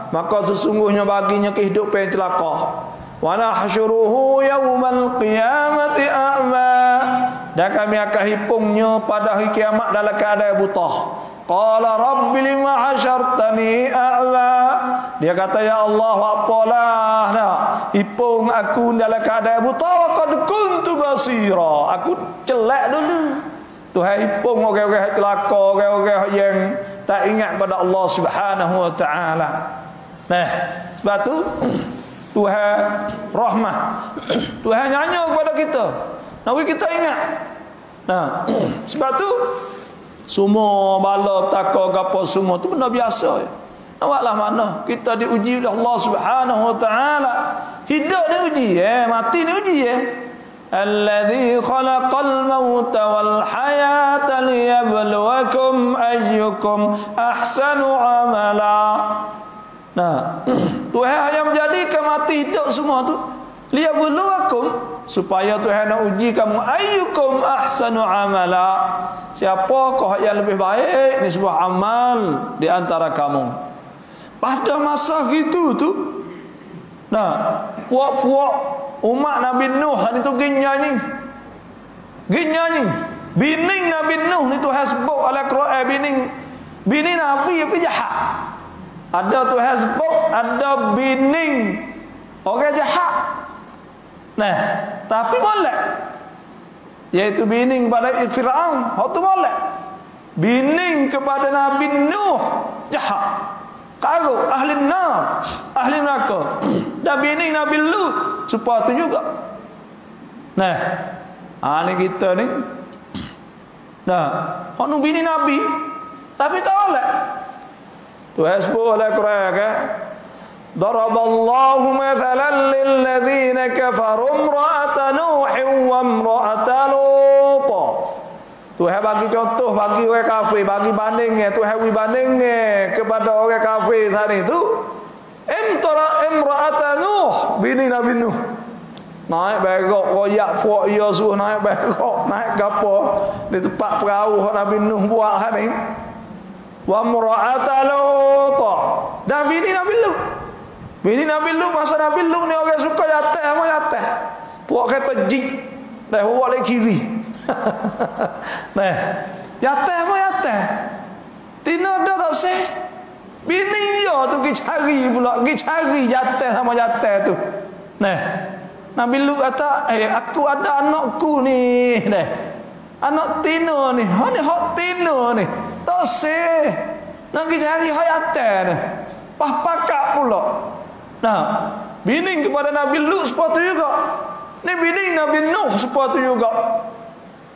maka sesungguhnya baginya kehidupan yang celaka. Wa nahsyuruhu yaumal qiyamati a'ma, dan kami akan hipungnya pada hari kiamat dalam keadaan buta. Qala rabbi lima hasyartani a'ma, dia kata ya Allah apalah nak hipung aku dalam keadaan buta, wa qad kuntu basira, aku celak dulu. Tuhan hipung orang-orang celaka, orang-orang yang tak ingat pada Allah Subhanahu wa taala. Nah, sebab tu Tuhan rahmah, Tuhan nyanyi kepada kita, nak kita ingat. Nah, sebab tu semua bala takut apa semua tu benda biasa. Nampaklah mana kita diuji oleh Allah Subhanahu wa taala. Hidup ni uji, mati ni uji. Alladzi khalaqal mauta wal hayata liyabluwakum ayyukum ahsanu amala. Nah, Tuhan yang menjadikan mati hidup semua tu liyabluwakum, supaya Tuhan nak uji kamu, ayyukum ahsanu amala, siapakah yang lebih baik ni sebuah amal di antara kamu. Pada masa gitu tu, nah, puak-puak umat Nabi Nuh itu ginyanyi, bining Nabi Nuh ni Tuhan sebut oleh Quran, bini Nabi apa jahat. Ada Tuhan sebut ada bining orang jahat. Nah, tapi molek, iaitu bining kepada Firaun, hak tu molek. Bining kepada Nabi Nuh jahat. Karo ahli nar, ahli neraka. Dan bining Nabi Lut supaya tu juga. Nah, ni kita ni. Nah, hak nu bini Nabi tapi tak molek. Tuhan sebut oleh Quran kan, Daraballahu mathalan lilladzina kafaru imra'ata Nuhin wa imra'ata Lut. Tuhan bagi contoh bagi orang kafir, bagi bandingnya, Tuhan bagi bandingnya kepada orang kafir tadi itu. Imra'ata Nuh, bini Nabi Nuh. Naik berok royak fuak ia suruh naik berok, naik gapo di tempat perahu Nabi Nuh buat hari. Wa imra'ata Lut. Dan bini Nabi Lut. Bini Nabi Lut, masa Nabi Lut ni orang suka jatah sama jatah. Puak kata jik, dah buat lagi kiri. Nah, jatah sama jatah. Tina dah tak seh. Bini dia tu pergi cari pula, pergi cari jatah sama jatah tu. Nah, Nabi Lut kata, aku ada anakku ni. Nah, anak Tina ni, ni hak Tina ni. Tak seh. Nak pergi cari hak jatah ni. Pakak pula. Nah, bining kepada Nabi Lut sepatu juga. Ni bining Nabi Nuh sepatu juga.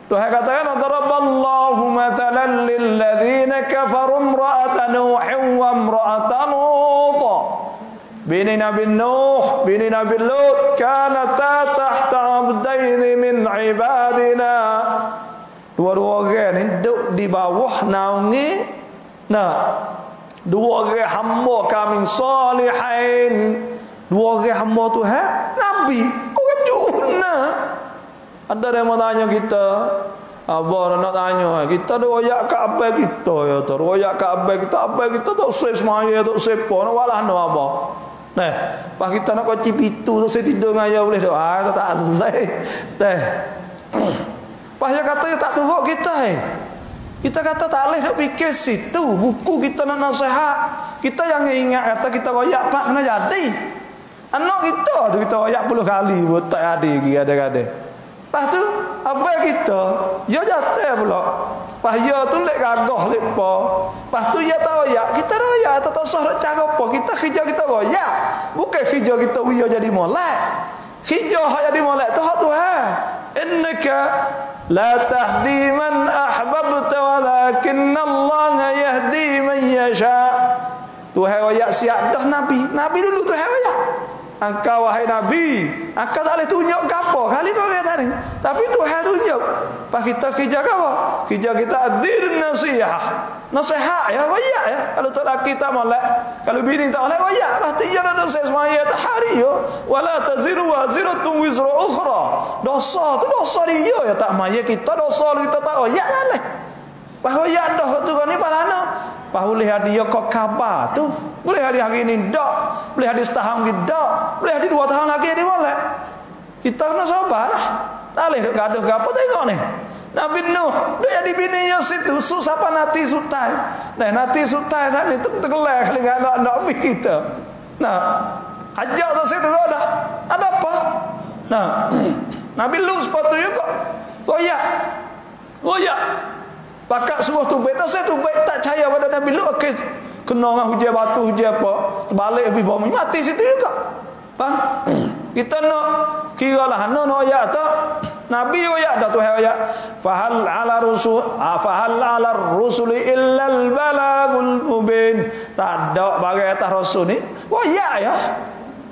Tuhan katakan, Daraballahu mathalan lilladzina kafaru imra'ata Nuhin wa imra'ata Lut. Bini Nabi Nuh, bini Nabi Lut kanata tahta abdaini min ibadina. Dua-dua orang ni duduk di bawah naungi. Nah, dua orang hamba kami salihin. Dua orang hamba Tuhan Nabi, orang juna. Ada yang mau tanya kita, abah nak tanya, kita dah royak Kaabah kita ya, tu royak Kaabah kita tak usah semaya, tak usah apa, nak walah no abah. Nah, pas kita nak kunci pintu tu saya tidur dengan ayah boleh doa, tak boleh. Dah. Pas dia kata tak turut kita Kita kata tak boleh nak fikir situ. Buku kita nak nasihat. Kita yang ingat kata kita royak pak kena jadi. Anak kita tu kita royak 10 kali pun tak jadi kadang-kadang. Lepas tu apa kita? Dia jatuh pula. Lepas dia tu lek gagah lepa. Lepas tu dia tak royak. Kita royak tak sah nak cara apa. Kita kerja kita royak. Bukan kerja kita dia jadi molek. Kerja hak jadi molek tu hak Tuhan. Innaka la tahdi man ahbabta walakinna Allah yahdi man yasha. Tuhan royak siap dah Nabi. Nabi dulu Tuhan royak. Engkau wahai Nabi, engkau tak boleh tunjuk apa kali kau kata ni. Tapi Tuhan tunjuk. Pas kita kerja apa? Kerja kita adir nasihat. Nasihat ya, royak ya. Kalau tak laki tak molek, kalau bini tak molek royak. Pasti dia nak saya semaya tahari yo. Wala taziru waziratun wizra ukhra. Dosa tu dosa dia ya, tak maya kita dosa kita tak royak lah. Pas royak dah tu kan ni balana. Pas boleh dia kau khabar tu. Boleh hari ini dak. Boleh setahun lagi dak. Boleh 2 tahun lagi dia boleh. Kita kena sabarlah. Tak boleh duk gaduh ke apa tengok ni. Nabi Nuh dia jadi bini dia situ siapa nanti sutai. Nah nanti sutai kan itu tergelak kali anak Nabi kita. Nah, ajak tu situ dah. Ada apa? Nah, Nabi Lut sepatu juga. Royak. Pakat suruh tubik. Tak saya tubik tak percaya pada Nabi Lut. Okey, kena dengan hujan batu, hujan apa. Terbalik habis bumi. Mati situ juga. Faham? Kita nak kira lah. Nak royak tak? Nabi royak dah Tuhan royak. Fahal ala rusuli illal balagul mubin. Tak ada bagi atas rasul ni. Royak ya.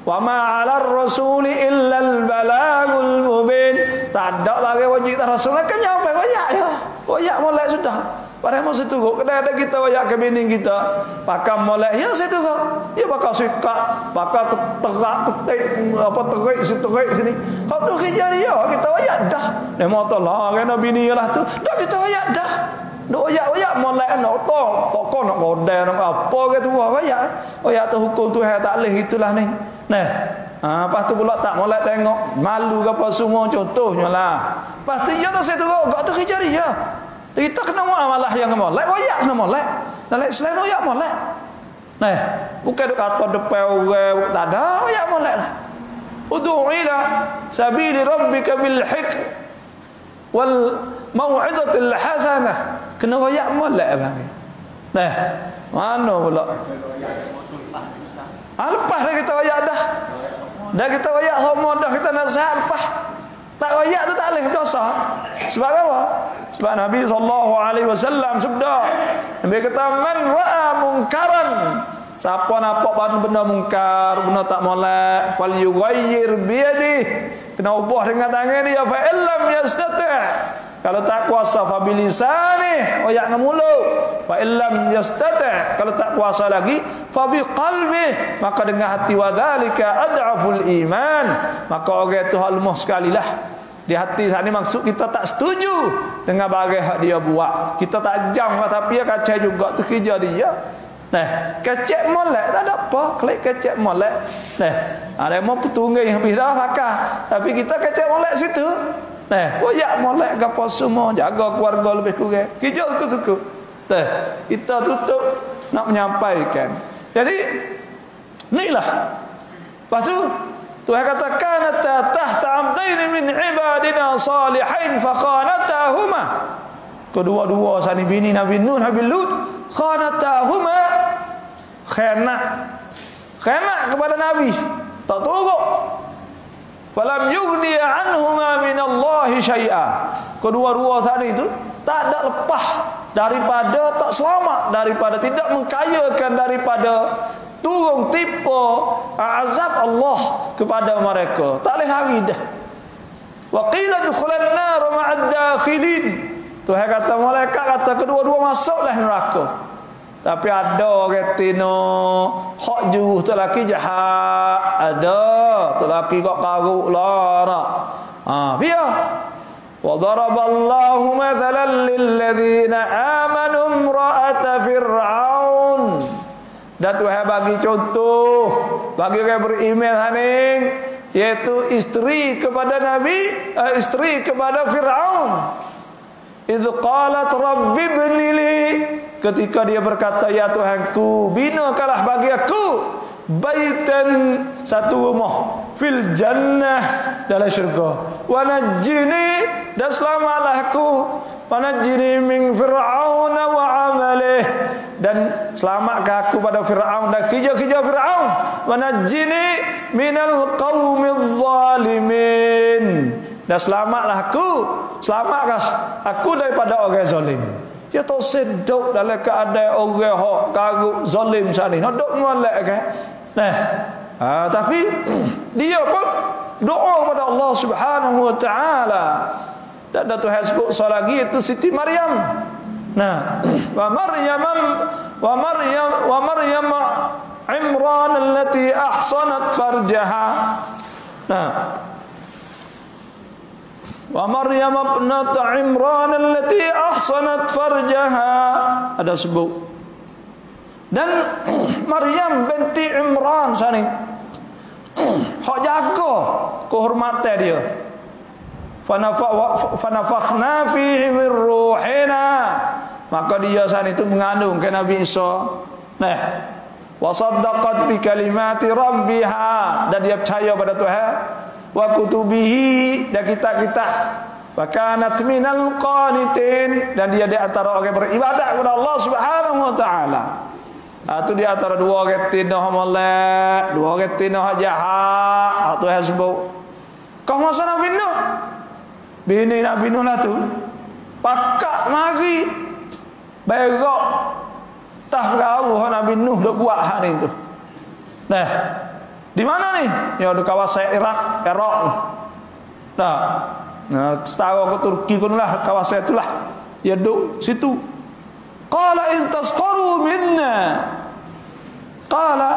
Wa ma 'ala rasuli illa al-balagul mubin. Tak ada bagi wajib atas rasul kan nyampai royak ya. Royak molek sudah. Pada masa tu kadang-kadang kita wayak ke bini kita, pakam molek ya situ kok. Ya bakal suka, bakal terak ketik apa terik sini. Kau tu kerja dia kita wayak dah. Dia motor lah kena bini lah tu. Dah kita wayak dah. Duk wayak molek nak toko nak godel nak apa ke tu wayak tu hukum tu tak leh itulah ni. Nah. Lepas tu pula tak molek tengok malu ke apa semua contohnya lah. Lepas tu ya tak saya turun gak tu kerja dia. Kita kena muamalah yang molek, wayak kena molek. Dalam Islam wayak molek. Nah, bukan duk kata depan orang tak ada wayak molek lah. Ud'u ila sabili rabbika bil hikmah wal mau'izatil hasanah. Kena wayak molek bang. Nah, mana pula? Lepas dah kita wayak dah. Dah kita wayak semua dah kita nasihat lepas. Tak wayak tu tak boleh dosa. Sebab apa? Sebab Nabi SAW sabda. Nabi kata man ra'a munkaran. Siapa nampak benda mungkar, benda tak molek, fal yughayyir bi yadihi. Kena ubah dengan tangan dia fa illam yastati'. Kalau tak kuasa fa bilisani, wayak dengan mulut. Fa illam yastati', kalau tak kuasa lagi fa bi qalbi, maka dengan hati wa dzalika ad'aful iman. Maka orang itu lemah sekali lah. Di hati sana maksud kita tak setuju dengan bagai hak dia buat. Kita tak jam lah tapi dia kacau juga tu kerja dia. Nah, kecek molek tak ada apa, klik kecek molek. Nah, ada mau petunggai habis dah pakar. Tapi kita kecek molek situ. Nah, wayak molek ke apa semua, jaga keluarga lebih kurang. Kerja suku-suku. Nah, kita tutup nak menyampaikan. Jadi inilah. Lepas tu Tuhan katakan tahta abdaini min ibadina salihin fa khanatahuma. Kedua-dua sani bini Nabi Nuh Nabi Lut khanatahuma, khianat kepada Nabi, tak turut. Falam yughni anhuma min Allah syai'a. Kedua-dua sani itu tak ada lepas daripada, tak selamat daripada, tidak mengkayakan daripada turun tipu azab Allah kepada mereka. Tak boleh hari dah. Wa qila dukhulan nar ma'ad dakhilin. Tuhan kata malaikat kata kedua-dua masuklah neraka. Tapi ada orang tino hak juruh tu laki jahat, ada tu laki kok karuk lah nak. Biar. Wa daraballahu mathalan lil ladzina amanu imra'ata fir'aun. Dan Tuhan bagi contoh bagi orang beriman haning, yaitu isteri kepada Nabi, isteri kepada Fir'aun. Idh qalat rabbi ibni li, ketika dia berkata ya Tuhanku binakanlah bagi aku baitan, satu rumah fil jannah, dalam syurga, wa najjini, dan selamatlah aku, wa najjini min fir'auna wa amalih, dan selamatkan aku pada Fir'aun dan kerja-kerja Fir'aun, wa najjini minal qaumidz zalimin, dan selamatlah aku daripada orang zalim. Dia tak sedap dalam keadaan orang hak karuk zalim sani. Nak dok molek kan? Nah, tapi dia pun doa kepada Allah Subhanahu wa taala. Dan Tuhan sebut lagi itu Siti Maryam. Nah, wa Maryam Imran allati ahsanat farjaha. Nah, wa Maryam ibnat Imran allati ahsanat farjaha, ada sebut. Dan Maryam binti Imran sani hak jaga kehormatan dia. Fanafakhna fihi min ruhina, maka dia sani itu mengandung ke Nabi Isa. Nah, wa saddaqat bi kalimati rabbiha, dan dia percaya pada Tuhan, wa kutubihi, dan kitab-kitab, wa kanat minal qanitin, dan dia di antara orang beribadat kepada Allah Subhanahu wa taala. Itu di antara dua orang tinah molek, dua orang tinah jahat. Tuhan sebut. Kau masa Nabi Nuh, bini Nabi Nuh lah tu pakak mari berak tah gauh Nabi Nuh dok buat hal itu. Nah, di mana ni? Ya di kawasan Iraq. Nah, setara ke Turki pun lah kawasan itulah. Dia duduk situ. Qala in tasqaru minna. Qala,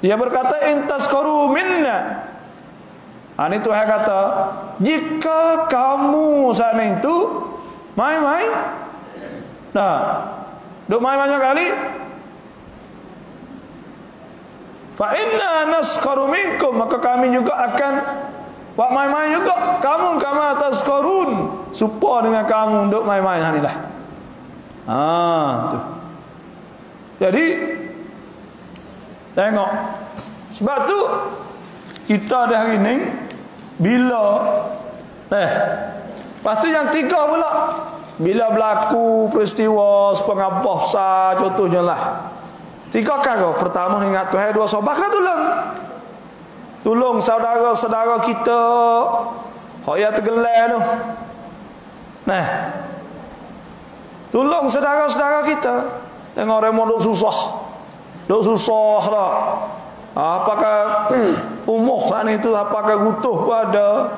dia berkata in tasqaru minna. Ini Tuhan kata, jika kamu saat itu main-main, duk main banyak kali, fa inna nasqaru minkum, maka kami juga akan buat main-main juga. Kamu kama tasqarun, serupa dengan kamu duk main-main inilah. Tu. Jadi tengok, sebab tu kita dah hari ni bila lepas tu yang tiga pula, bila berlaku peristiwa sepengabah besar, contohnya lah 3 kali. Pertama ingat Tuhan, 2 sabar kena tolong saudara-saudara kita hak yang tergelar tu. Tolong saudara-saudara kita. Tengok orang duk susah dah. Apakah umur saat itu, apakah gutuh pun ada,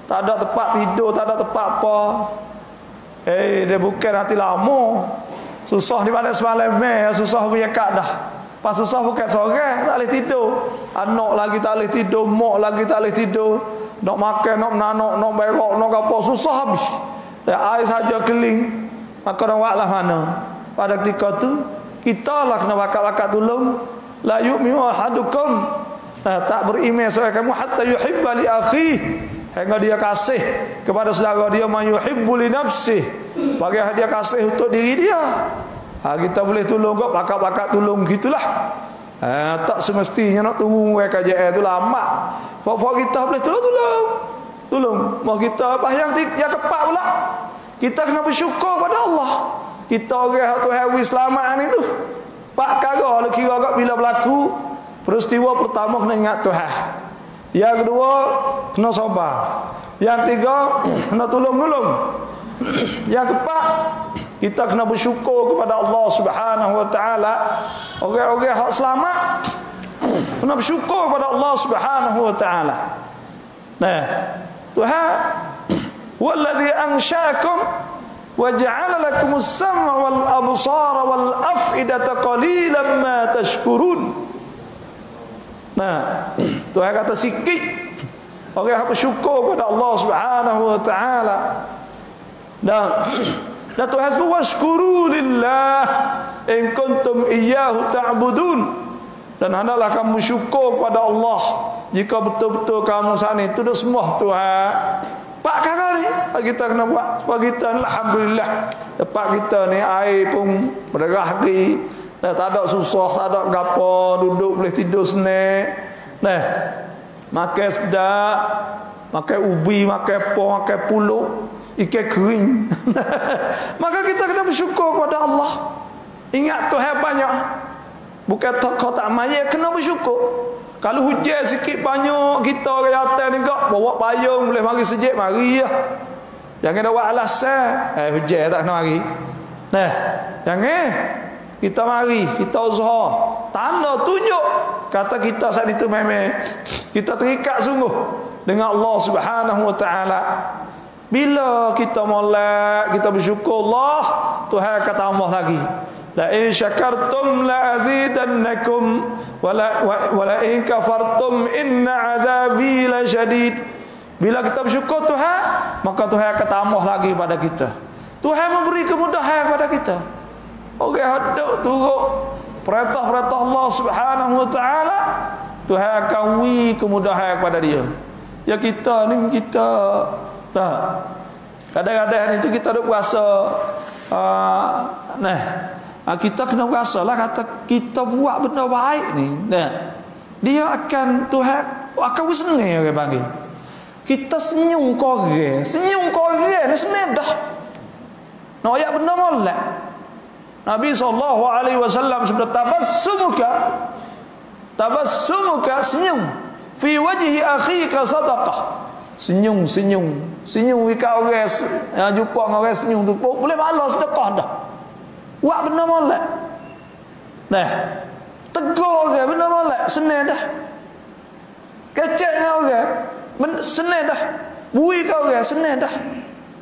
tak ada tempat tidur, tak ada tempat apa. Dia bukan hati lama. Susah di mana semalam susah beryakat dah. Pas susah bukan sore, tak boleh tidur. Anak lagi tak boleh tidur, mak lagi tak boleh tidur. Nak makan, nak menanak, nak berak, nak apa, susah habis. Air saja keling. Maka orang buatlah mana? Pada ketika tu kita lah kena bakat-bakat tolong. La yu'minu ahadukum, tak beriman seorang kamu hatta yuhibba li akhihi, hingga dia kasih kepada saudara dia, man yuhibbu li nafsihi, bagi dia kasih untuk diri dia. Kita boleh tolong kok, bakat-bakat tolong gitulah. Tak semestinya nak tunggu KJL tu lama. Pokok kita boleh tolong. Mau kita apa yang kepak pula, kita kena bersyukur pada Allah. Kita orang Tuhan selamat itu 4 kali kira bila berlaku peristiwa. Pertama kena ingat Tuhan, yang kedua kena sabar, yang tiga kena tolong. Yang keempat kita kena bersyukur kepada Allah Subhanahu wa taala. Orang-orang hak selamat kena bersyukur kepada Allah Subhanahu wa taala. Tuhan wallazi ansha'akum wa ja'ala lakumus sam'a wal absara wal af'idata qalilan ma tashkurun. Tuhan kata sikit orang yang bersyukur kepada Allah Subhanahu wa taala. Dan Tuhan sebut washkuru lillah in kuntum iyyahu ta'budun. Dan hendaklah kamu syukur kepada Allah jika betul-betul kamu saat itu dah sembah Tuhan. 4 kali ni kita kena buat. Sebab kita ni alhamdulillah, tempat kita ni air pun berderah lagi, tak ada susah, tak ada gapo, duduk boleh tidur senang. Makan sedap, makan ubi, makan apa, makan pulut, ikan kering. Maka kita kena bersyukur kepada Allah. Ingat Tuhan banyak. Bukan kau tak maya, kena bersyukur. Kalau hujan sikit banyak, kita orang atas ni kak bawa payung boleh mari sejak mari ya. Jangan bawa alasan hujan tak kena mari. Jangan. Kita mari, kita usaha. Tanda tunjuk kata kita saat itu memang kita terikat sungguh dengan Allah Subhanahu wa taala. Bila kita molek, kita bersyukur Allah, Tuhan akan tambah lagi. La in syakartum la azidannakum wala in kafartum inna azabi lasyadid. Bila kita bersyukur Tuhan, maka Tuhan akan tambah lagi pada kita. Tuhan memberi kemudahan kepada kita. Orang hadap turut perintah-perintah Allah Subhanahu wa taala, Tuhan akan beri kemudahan kepada dia. Ya kita ni kita kadang-kadang itu kita duk puasa kita kena berasalah kata kita buat benda baik ni. Dia akan Tuhan akan senang orang panggil. Kita senyum korang ni senang dah. Nak ayat benda molek. Nabi SAW sebut tabassumuka senyum fi wajhi akhika sadaqah. Senyum wika orang jumpa dengan orang senyum tu boleh pahala sedekah dah. Buat benda molek. Tegur orang benda molek senang dah. Kecek dengan orang senang dah. Bui kau orang senang dah.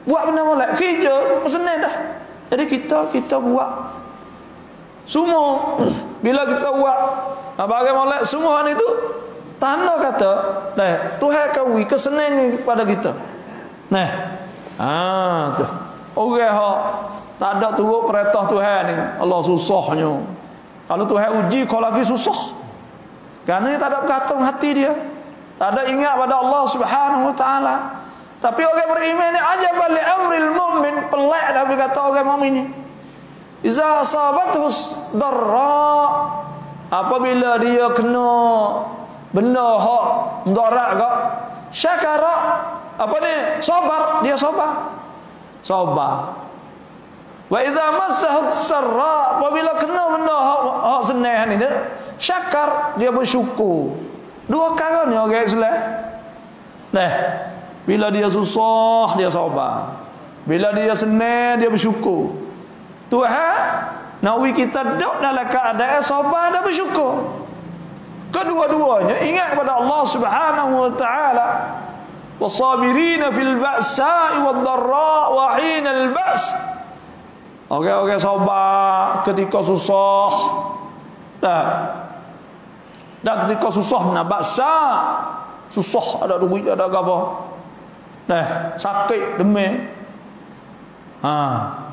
Buat benda molek kerja senang dah. Jadi kita buat semua. Bila kita buat bagi molek semua itu tanda kata Tuhan kawi kesenangan kepada kita. Tu orang hak tak ada turut perintah Tuhan ni, Allah susahnya. Kalau Tuhan uji kau lagi susah. Kerana dia tak ada bergantung hati dia, tak ada ingat pada Allah Subhanahu wa taala. Tapi orang beriman ni ajabal li amril mu'min, pelik dah berkata orang mukmin ni. Iza asabathu darra, apabila dia kena benda hak mudarat gak, syakara, apa ni? Sabar, dia sabar. Wa idza massahu sarra, apabila kena benda hak senang ni dia, syakar, dia bersyukur. Dua perkara ni orang Islam. Bila dia susah, dia sabar. Bila dia senang, dia bersyukur. Tuhan nak kita duduk dalam keadaan sabar dan bersyukur. Kedua-duanya ingat kepada Allah Subhanahu wa taala. Wasabirina fil ba'sa'i wad dharra wa hinal ba's. Orang-orang sabar ketika susah. Dan ketika susah nak ba'sa, susah ada duit, ada apa. Sakit, demam.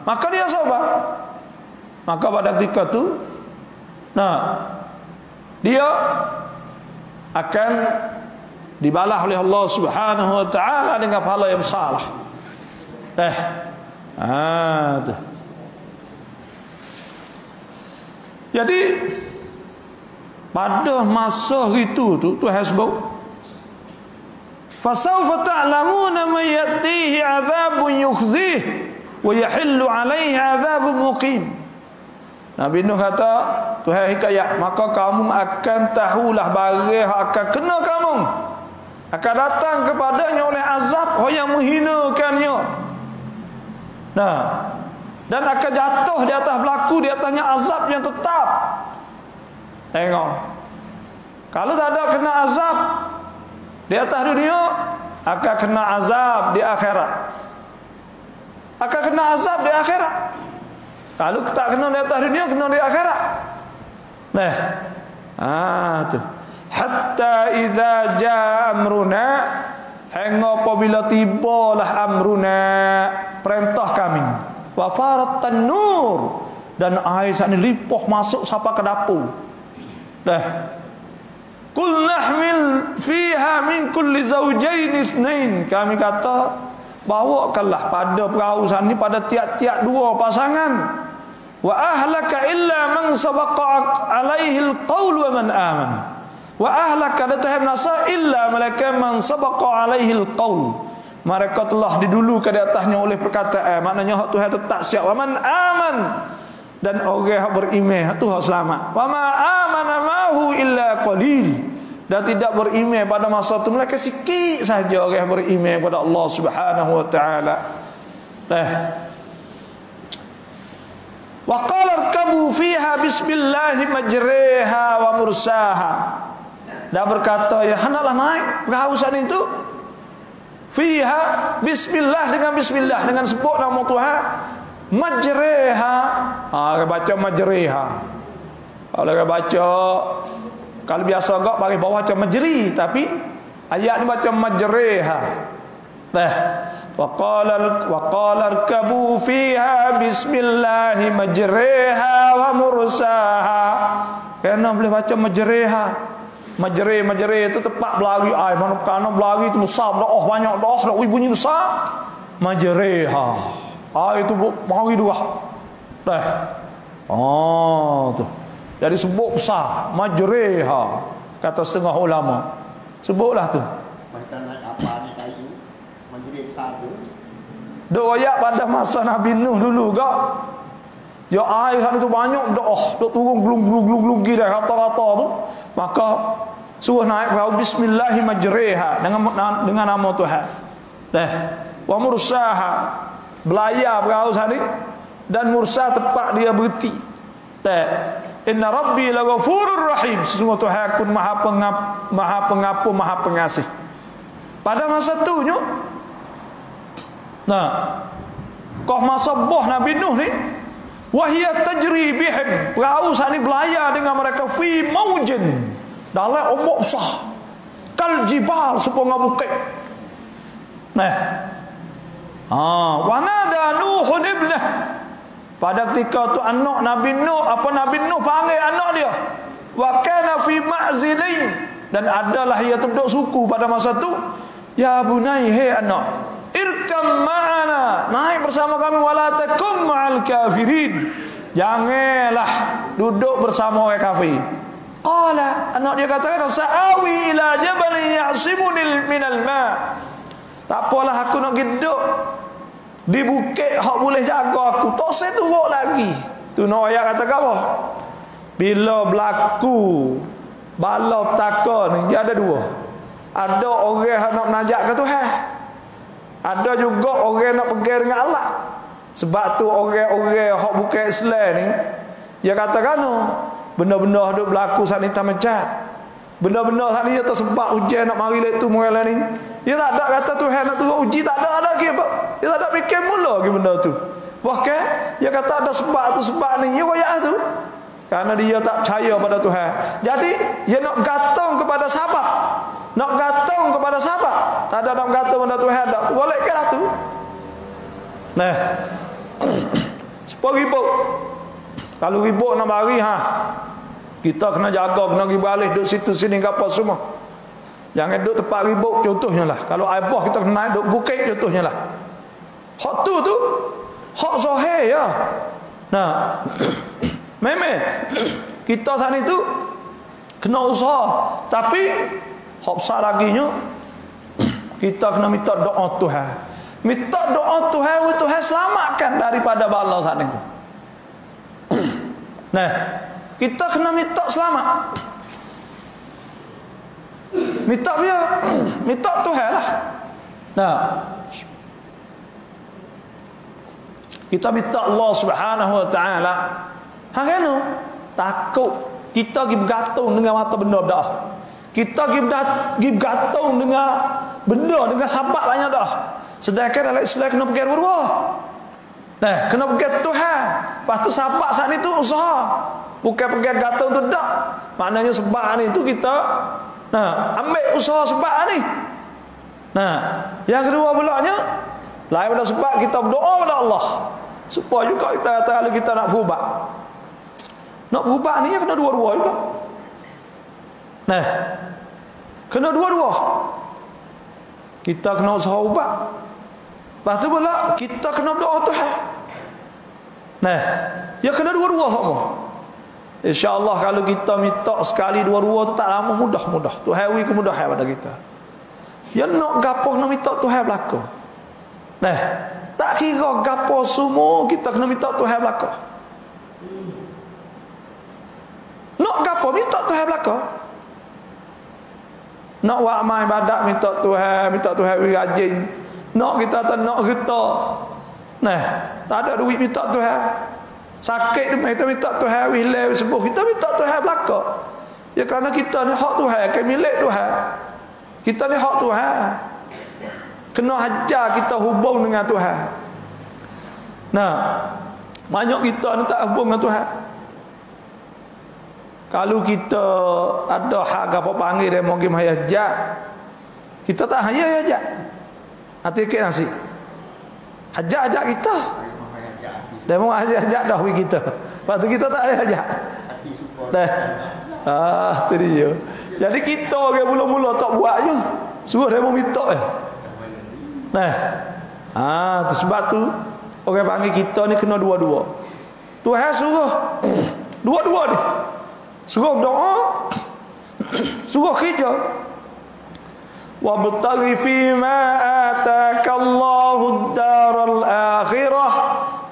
Maka dia sabar. Maka pada ketika tu dia akan dibalas oleh Allah Subhanahu wa taala dengan pahala yang besar. Tu. Jadi pada masa itu tu Tuhan sebut, fasawfa ta'lamuna man yatihi 'adzabun yukhzih wa yahillu 'alaihi 'adzabun muqim. Nabi Nuh kata, Tuhan hikayat, maka kamu akan tahulah barang akan kena kamu, akan datang kepadanya oleh azab yang menghinakannya. Dan akan jatuh di atas berlaku di atasnya azab yang tetap. Tengok, kalau tak ada kena azab di atas dunia, akan kena azab di akhirat. Akan kena azab di akhirat. Kalau tak kena di atas dunia, kena di akhirat. Tu. Hatta idza jaa amruna, hingga apabila tibalah amruna, perintah kami. Wa farat tanur, dan air saat ni limpah masuk sampai ke dapur. Qul nahmil fiha min kulli zawjayn ithnain, kami kata bawakanlah pada perahu sana pada tiap-tiap dua pasangan. Wa ahlaka illa man sabaqa alaihi alqaul wa man aman. Wa ahlaka datahum nasa illa malaka man sabaqa alaihi alqaul, mereka telah didulukan di atasnya oleh perkataan, maknanya hak Tuhan tetap siap. Wa man aman, dan orang yang beriman tu hak selamat. Wa ma amana mahu illa qalil, dan tidak beriman pada masa itu mereka sikit saja orang yang beriman kepada Allah Subhanahu wa taala. Wa qala irkabu fiha bismillah majriha wa mursaha, dan berkata ya hendaklah naik perahu sana itu fiha bismillah, dengan bismillah, dengan sebut nama Tuhan. Majriha, baca majriha. Kalau baca, kalau biasa agak bagi bawah baca majri, tapi ayat ni baca majriha. Wa qala irkabu fiha bismillah majriha wa mursaha. Kena boleh baca majriha. Majri itu tempat berlari air. Mana kerana berlari itu besar, banyak bunyi besar. Majriha, air itu berlari dua. Tu. Jadi sebut besar, majriha, kata setengah ulama. Sebutlah tu. Macam naik apa ni kayu, majri besar tu. Duk ayat pada masa Nabi Nuh dulu gak. Ya air sana tu banyak duk turun glung dah kata-kata tu. Maka suruh naik perahu bismillah majriha, dengan nama Tuhan. Wa mursaha, belayar perahu sana, dan mursa tempat dia berhenti. Inna rabbi laghafurur rahim, sesungguhnya Tuhan aku maha pengampun maha pengasih. Pada masa tu Kau masa boh Nabi Nuh ni, wahia tajri bihim, perahu saat ni belayar dengan mereka fi maujin, dalam ombak besar, kal jibal sepengah bukit. Nah, wanada Nuhun ibnah, pada ketika tu anak Nabi Nuh, Nabi Nuh panggil anak dia, wa kana fi ma'zilin, dan adalah ia duduk suku pada masa tu, ya bunai, hei anak, irkam ma'ana, naik bersama kami, wala takum ma'al kafirin, janganlah duduk bersama orang kafir. Qala, anak dia katakan, sa'awi ila jabalin ya'simunil minal ma', tak apalah aku nak duduk di bukit hak boleh jaga aku, tak saya turun lagi. Tu nak ayat kata apa? Bila berlaku bala petaka ni, dia ada dua. Ada orang yang nak menajak ke Tuhan, ada juga orang nak pergi dengan Allah. Sebab tu orang-orang hak bukan Islam ni, dia katakan benda-benda duk berlaku saat ni tak macam, benda-benda saat ni dia tersebab hujan nak mari lek tu mengalah ni, dia tak ada kata Tuhan nak turun uji, tak ada lagi apa. Dia tak ada fikir mula lagi benda tu. Bahkan dia kata ada sebab tu, sebab ni, dia royak tu. Karena dia tak percaya pada Tuhan. Jadi dia nak gantung kepada sahabat, nak gantung kepada sahabat, tak ada nak gantung pada Tuhan dak. Boleh ke lah tu. Nah, supaya ribut. Kalau ribut nak mari kita kena jaga, kena pergi balik duduk situ sini ke apa semua. Jangan duduk tempat ribut, contohnya lah. Kalau aibah kita kena naik duduk bukit, contohnya lah. Hak tu hak zahir ya. Nah, memang kita saat itu kena usaha, tapi hak besar laginya kita kena minta doa Tuhan. Minta doa Tuhan, Tuhan selamatkan daripada bala saat itu. Nah, kita kena minta selamat. Minta dia, minta Tuhan lah. Nah, kita minta Allah Subhanahu Wa Taala. Hangano takut kita pergi bergantung dengan mata benda dah. Kita pergi bergantung dengan benda, dengan sabak banyak dah. Sedangkan dalam Islam kena pergi dua-dua. Nah, kena pergi Tuhan. Lepas tu sabak saat ni tu usaha. Bukan pergi gantung tu dak. Maknanya sebab ni tu kita ambil usaha sebab ni. Nah, yang kedua pulanya, lain pada sebab kita berdoa kepada Allah supaya juga kita kata kalau kita nak berubah. Nak berubah ni ya kena dua-dua juga. Nah, kena dua-dua. Kita kena usaha ubah. Lepas tu pula kita kena berdoa Tuhan. Nah, ya kena dua-dua semua. InsyaAllah kalau kita minta sekali dua-dua tu tak lama, mudah-mudah. Tuhan beri kemudahan pada kita. Ya nak gapo nak minta Tuhan belaka. Nah, tak kira gapo semua kita kena minta Tuhan belaka. Nak gapo minta Tuhan belaka. Nak buat amal ibadat minta Tuhan beri rajin. Nak kita tak nak kita. Nah, tak ada duit minta Tuhan. Sakit kita minta Tuhan hilang sembuh, kita minta Tuhan belaka. Ya kerana kita ni hak Tuhan, kan milik Tuhan. Kita ni hak Tuhan. Kena ajar kita hubung dengan Tuhan. Nah, banyak kita ni tak hubung dengan Tuhan. Kalau kita ada hak apa panggil dia mungkin hayajak, kita tak hayajak. Hati ke nasi. Hajak kita. Dia mau ajak dah bagi kita. Lepas tu kita tak ada ajak. Dah. Tu dia. Jadi kita orang mula-mula tak buat je. Suruh dia mau minta je. Tu sebab tu orang panggil kita ni kena dua-dua. Tuhan suruh dua-dua ni. Suruh doa, suruh kerja. Wabtaghi fima ataka Allahu ad-daral akhirah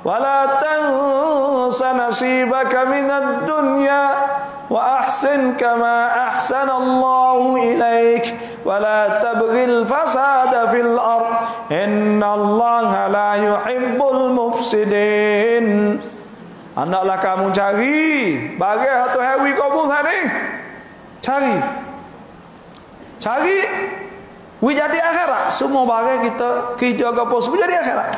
wala tansa nasibaka minad dunya wa ahsin kama ahsana Allahu ilaik wala tabghil fasada fil ard innallaha la yuhibbul mufsidin. Hendaklah kamu cari bagi satu hari kamu hari cari we jadi akhirat. Semua bagi kita kerja ke apa semua jadi akhirat.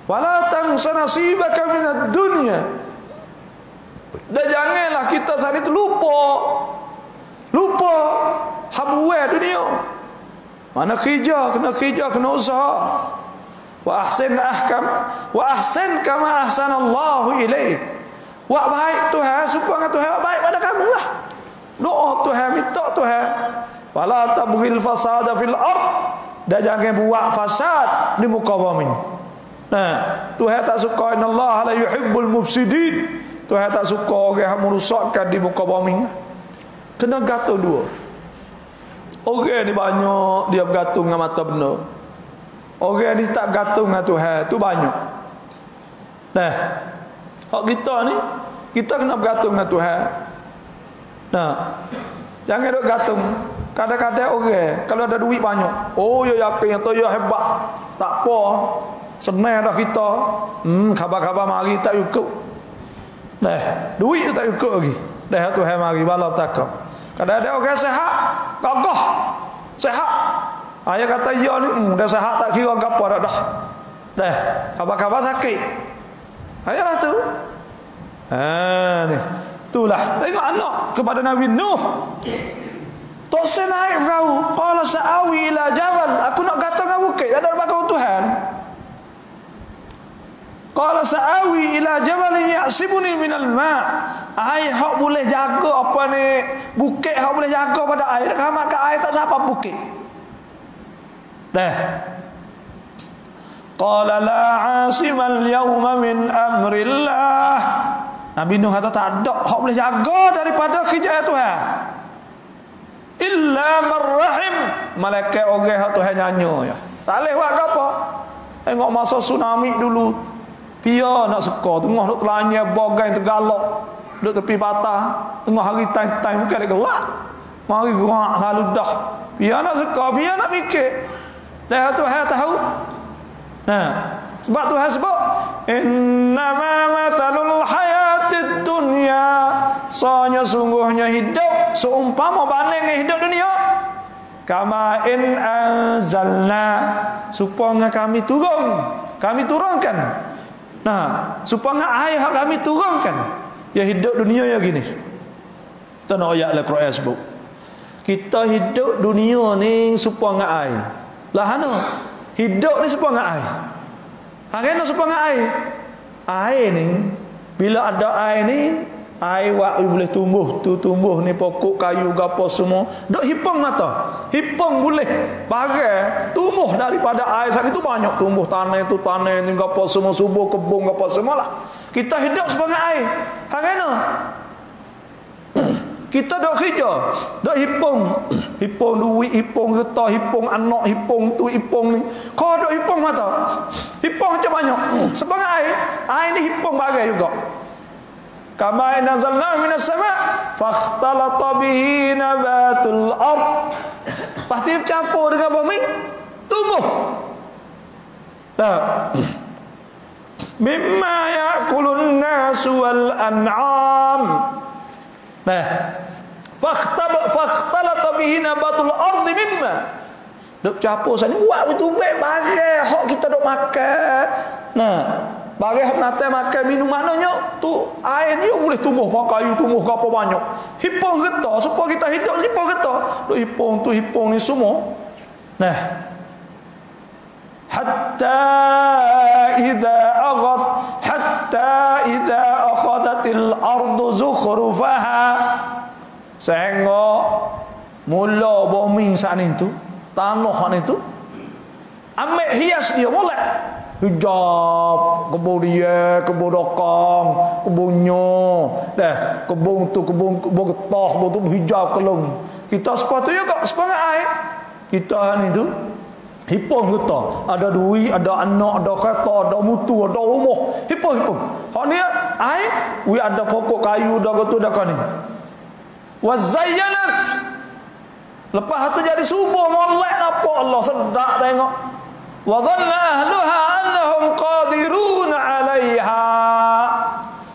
Wala tansa nasibaka minad dunya. Dan janganlah kita saat itu lupa habwe dunia. Mana kerja, kena usaha. Wa ahsin kama ahsanallahu ilaik. Buat baik Tuhan supaya Tuhan baik pada kamu lah. Doa Tuhan, minta Tuhan. Wala tabghil fasada fil ard. Dan jangan buat fasad di muka bumi. Nah, Tuhan tak suka, innallaha la yuhibbul mufsidin. Tuhan tak suka orang yang merosakkan di muka bumi. Kena gantung dua. Orang ni banyak dia bergantung dengan mata benar. Orang ni tak bergantung dengan Tuhan, tu banyak. Nah, hak kita ni, kita kena bergantung dengan Tuhan. Nah, jangan duk gantung. Kadang-kadang orang kalau ada duit banyak, oh ya yakin tu ya hebat. Tak apa. Senang dah kita. Khabar-khabar mari tak cukup. Nah, duit tu tak cukup lagi. Dah Tuhan mari bala takak. Kadang-kadang orang sihat, gagah. Sihat. Ayah kata ya ni, dah sihat tak kira apa dah. Dah, khabar-khabar sakit. Ayalah tu. Ni. Itulah. Tengok anak kepada Nabi Nuh. Tak saya naik perahu. Qala sa'awi ila jabal. Aku nak gantung dengan bukit. Ada bakal Tuhan. Qala sa'awi ila jabal ya'sibuni minal ma'. Air hak boleh jaga apa ni? Bukit hak boleh jaga pada air. Dak hamak ke air tak siapa bukit. Dah. Qala la 'asimal yawma min amrillah. Nabi Nuh kata tak ada hak boleh jaga daripada kerja Tuhan. Illa marrahim. Malaikat orang hak Tuhan nyanyi ya. Tak boleh buat apa. Tengok masa tsunami dulu. Pia nak suka tengah duk telanya bagai tergalak. Duk tepi patah. Tengah hari time bukan dia gelap. Mari gerak lalu dah. Pia nak suka, pia nak fikir. Dah Tuhan tahu. Nah, sebab Tuhan sebut innama mathalul hayatid dunya. Soalnya sungguhnya hidup seumpama banding hidup dunia. Kama in anzalna. Supaya kami turunkan. Nah, supaya air kami turunkan. Ya hidup dunia ya gini. Kita nak ayat Al-Quran sebut. Kita hidup dunia ni supaya air. Lah ana. Hidup ni supaya air. Hangena supaya air. Air ni bila ada air ni, air wak boleh tumbuh ni pokok kayu gapo semua. Dok hipung mata. Hipung boleh bagai tumbuh daripada air saat itu banyak tumbuh tanah ni gapo semua subur kebun gapo semualah. Kita hidup sebagai air. Hangena. Kita dok kerja, dok hipung duit, hipung getah, hipung anak, hipung tu, hipung ni. Kau dok hipung mata. Hipung macam banyak. Sebagai air ni hipung bagai juga. Kama nazalna minas sama' fakhtalata bihi nabatul ard. Pasti bercampur dengan bumi, tumbuh. Nah. Mimma ya'kulun nasu wal an'am. Nah, fakhtalata bihi nabatul ardi mimma. Duk campur sana buat betul baik bagai hak kita duk makan. Nah, bagai hak nate makan minum maknanya tu air ni boleh tumbuh kayu tumbuh apa banyak. Hipung getah supaya kita hidup hipung getah. Duk hipung ni semua. Nah, hatta idza akhadatil ardu zukhrufaha. Sehingga mula bumi saat itu, tanah ni tu ambil hias dia molek. Hijab, kebun dia, kebun dokong, kebunnya. Dah, kebun getah, kebun tu hijab kelung. Kita sepatutnya juga sebagai air. Kita ni tu hipung kita. Ada duit, ada anak, ada kereta, ada mutu, ada rumah. Hipung. Hak ni air, we ada pokok kayu, ada gotu, ada kan ni. Wazayyanat. Lepas tu jadi subur molek apa Allah sedap tengok. Wa dhanna ahluha annahum qadirun 'alaiha.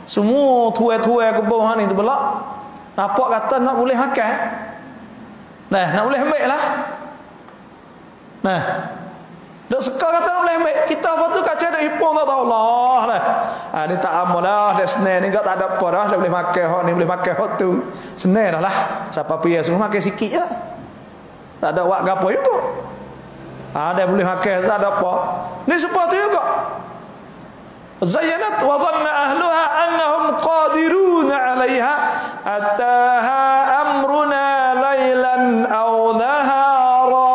Semua tuai-tuai kebun ni tu pula nampak kata nak boleh makan. Nah, nak boleh ambil lah. Nah, Dok sekarang kata boleh ambil. Kita apa tu kaca dak hipung tak tahu Allah lah. Ni tak amal lah, dak senang ni tak ada apa dah, dak boleh makan hok ni boleh makan hok tu. Senang dah lah. Siapa piye suruh makan sikit je. Tak ada wak gapo juga. Ada boleh makan tak ada apa. Ni supaya tu juga. Zayyanat wa dhanna ahluha annahum qadiruna 'alayha ataha amruna lailan aw nahara.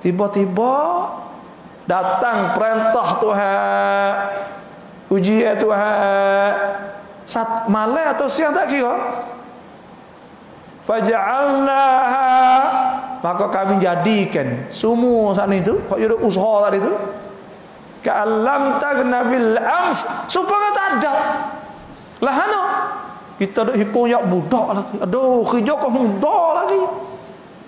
Tiba-tiba datang perintah Tuhan, ujian Tuhan, saat malam atau siang tak kira. Faja'alnaha, maka kami jadikan semua saat itu, hak ada usaha tadi itu, ka'allam taghna bil ams, supaya tak ada. Lah ana kita dak hipung yak budak lagi. Aduh, kerja kau muda lagi.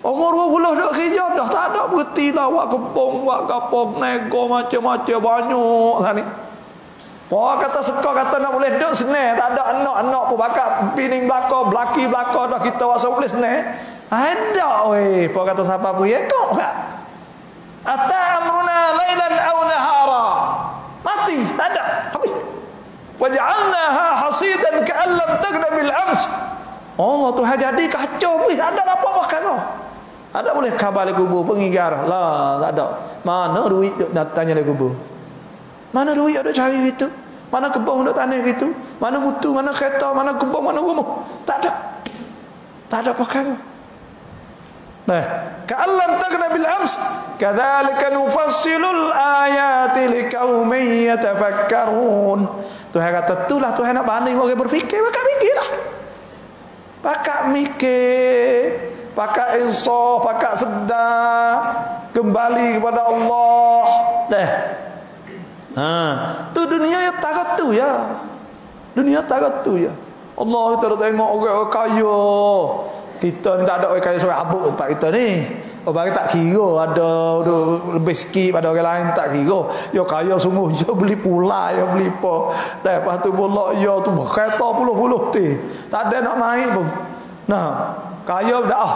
Umur 20 dak kerja dah tak ada berhenti lah wak kebong, wak kapok, nego macam-macam banyak sani. Wah kata seka kata nak boleh duk senang, tak ada anak-anak pun bakat pining belaki dah kita wasa boleh senang. Ada weh, apa kata siapa pun ya kau tak. Ata amruna lailan aw nahara. Mati, tak ada. Habis. Waja'alnaha hasidan ka'an lam taghna bil ams. Allah Tuhan jadi kacau weh, ada apa-apa kau. Ada boleh khabar di kubur pengigar. Lah, tak ada. Mana duit duk datangnya di kubur? Mana duit ada cari gitu? Mana kebun ada tanah gitu? Mana mutu, mana kereta, mana kebun, mana rumah? Tak ada. Tak ada pakai. Nah, ka'allam taghna bil ams, kadzalika nufassilul ayati liqaumin yatafakkarun. Tuhan kata itulah Tuhan nak banding orang berfikir, maka fikirlah. Pakak mikir, pakak insaf, pakak sedar, kembali kepada Allah. Dah. Tu dunia yang tarat tu ya. Dunia tarat tu ya. Allah kita dah tengok orang kaya. Kita ni tak ada orang kaya seorang abuk tempat kita ni. Orang tak kira ada lebih sikit pada orang lain tak kira. Ya kaya sungguh ya beli pula ya beli apa. Lepas tu pula ya tu kereta puluh-puluh tu. Tak ada nak naik pun. Nah, kaya dah.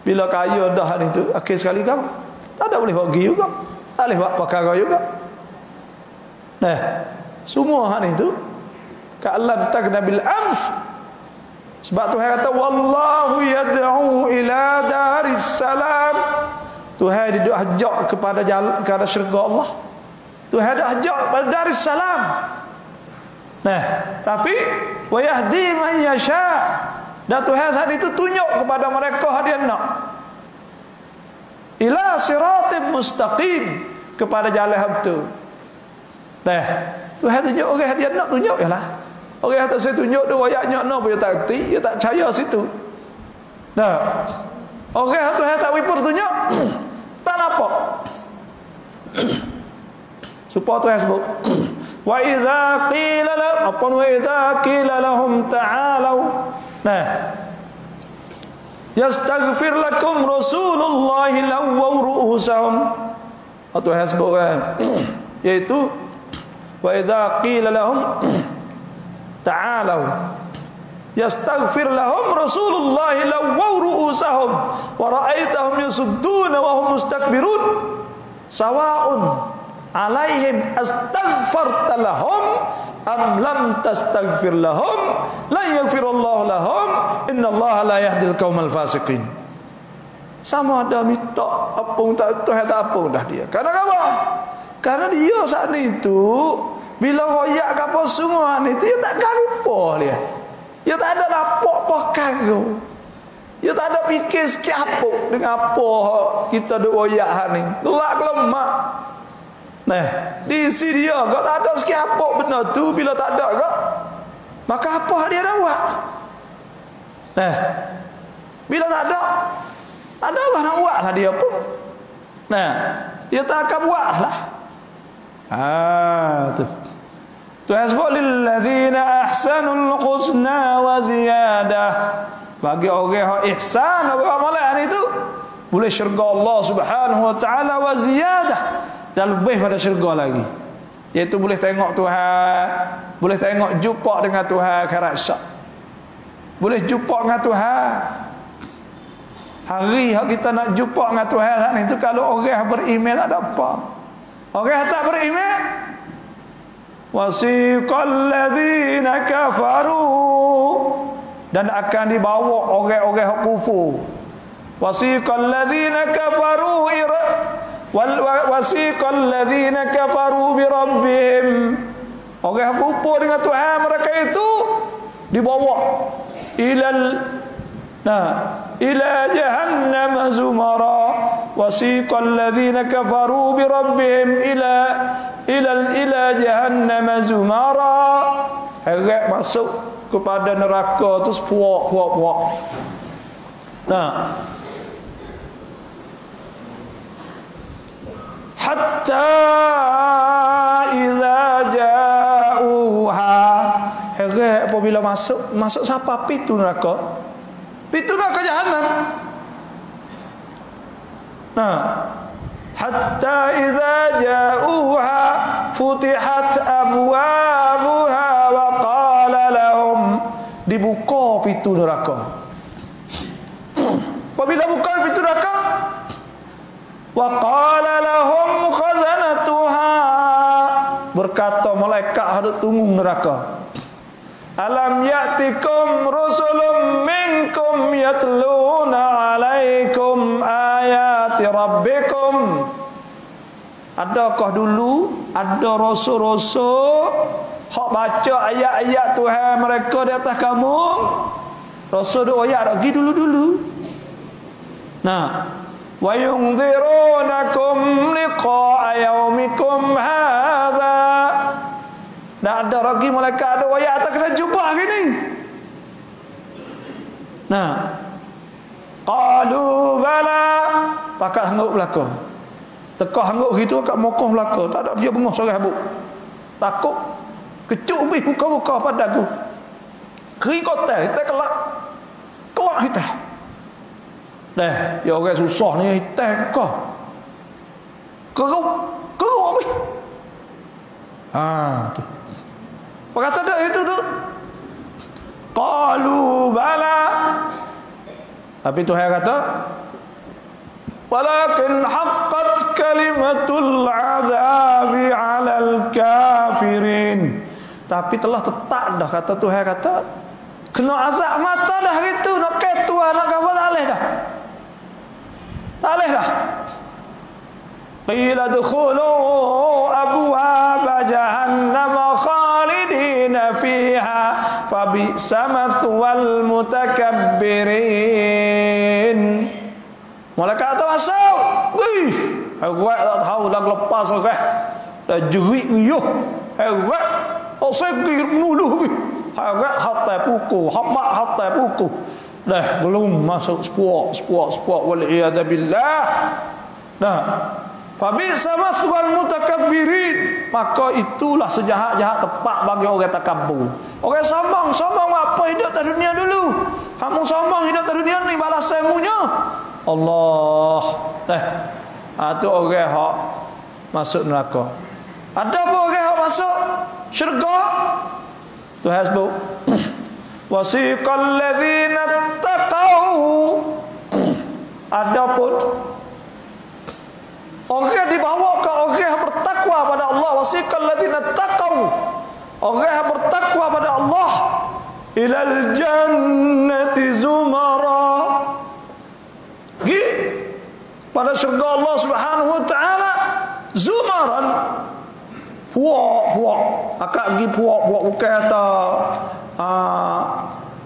Bila kaya dah ni tu akhir sekali kan. Tak ada boleh buat pergi juga. Tak boleh buat perkara juga. Nah, semua hal itu ka'allam taghna bil ams. Sebab Tuhan kata wallahu yad'u ila daris salam. Tuhan dia ajak kepada jalan kepada syurga Allah. Tuhan dia ajak kepada daris salam. Nah, tapi wa yahdi man yasha. Dan Tuhan saat itu tunjuk kepada mereka hadiah nak ila siratim mustaqim, kepada jalan yang betul. Nah, Tuhan tunjuk orang hadiah nak tunjuk ialah. Orang yang tak saya tunjuk dia ayatnya nak dia tak erti, dia tak percaya situ. Nah, orang yang Tuhan tak wipur tunjuk tak nampak. Supaya Tuhan sebut wa idza qila lahum apa wa idza qila lahum ta'alu. Nah, yastaghfir lakum Rasulullah lawaw ru'usahum. Tuhan sebutkan yaitu wa idza qila lahum ta'alu yastaghfir lahum Rasulullah lawaw ru'usahum wa ra'aitahum yasudduna wa hum mustakbirun sawa'un alaihim astaghfarta lahum am lam tastaghfir lahum la yaghfirullahu lahum innallaha la yahdil qaumal fasiqin. Sama ada minta apa tak Tuhan tak apa dah dia. Karena apa? Karena dia saat itu bila royak apa semua ni dia tak karipoh dia. Dia tak ada lapak perkara. Dia tak ada fikir sikit apa dengan apa kita duk royak ni. Gelak lemak. Nah, di sini dia gak tak ada sikit apa benda tu bila tak ada gak. Maka apa dia dah buat? Nah, bila tak ada orang nak buat lah dia pun. Nah, dia tak akan buat lah. Tu. Tuhan sebut lilladzina ahsanul husna wa ziyadah. Bagi orang yang ihsan, orang amalan itu boleh syurga Allah Subhanahu wa taala wa ziyadah, dan lebih pada syurga lagi. Iaitu boleh tengok Tuhan, boleh tengok jumpa dengan Tuhan akhirat syak. Boleh jumpa dengan Tuhan. Hari yang kita nak jumpa dengan Tuhan itu kalau orang beriman tak ada apa. Orang tak beriman, wasiqal ladzina kafaru, dan akan dibawa orang-orang kufur. Wasiqal ladzina kafaru wasiqal ladzina kafaru bi rabbihim, orang kufur dengan Tuhan mereka itu dibawa ila jahannam zumara. Wasiqal ladzina kafaru bi rabbihim ila jahannam zumara, heret masuk kepada neraka tu sepuak-puak. Hatta idza ja'uha, heret apabila masuk siapa pintu neraka? Pintu neraka jahanam. Hatta idza ja'uha futihat abwabuha wa qala lahum, dibuka pintu neraka. Apabila buka pintu neraka, wa qala lahum khazanatuha, berkata malaikat hadap tunggu neraka, alam ya'tikum rusulun minkum yatluna alaikum ayati rabbikum, adakah dulu ada rasul-rasul hak baca ayat-ayat Tuhan mereka di atas kamu? Rasul duk ayat lagi dulu-dulu. Wa yunzirunakum liqa'a yaumikum hadza, dan ada lagi malaikat ada ayat tak kena jumpa hari ni. Qalu bala, pakak hanguk belaka. Tekah hanguk gitu kat mokoh belaka, tak ada dia bengah sorang habuk. Takut kecuk bih buka-buka padaku. Kering kotai, kita kelak kita. Ya orang susah ni hitam kau. Keruk bih. Tu. Apa kata dah itu tu? Qalu bala. Tapi Tuhan kata, walakin haqqat kalimatul azabi 'alal kafirin. Tapi telah tetap dah, kata Tuhan kata, kena azab mata dah itu, nak ketua nak apa tak boleh dah. Tak boleh dah. Qila dukhulu abwaaba jahannam khalidina fiha fabi'sa mathwal mutakabbirin. Malaikat kata masuk. Wih, herat tak tahu dah lepas orang. Dah jerit riuh. Herat. Tak segir menuluh. Herat hatta pukul, hamak hatta pukul. Dah belum masuk sepuak wal'iyadzabillah. Fabi'sa mathwal mutakabbirin, maka itulah sejahat-jahat tempat bagi orang takabur. Orang sombong apa hidup di dunia dulu. Kamu sombong hidup di dunia ni balasanmunya Allah. Tu orang hak masuk neraka. Ada apa orang hak masuk syurga? Tuhan sebut wasiqal ladzina taqau, adapun orang dibawa ke orang yang bertakwa pada Allah. Wasiqal ladzina taqau, orang yang bertakwa pada Allah, ilal jannati zumara, pada syurga Allah Subhanahu wa taala, zumaran, puak-puak. Akak pergi puak-puak bukan kata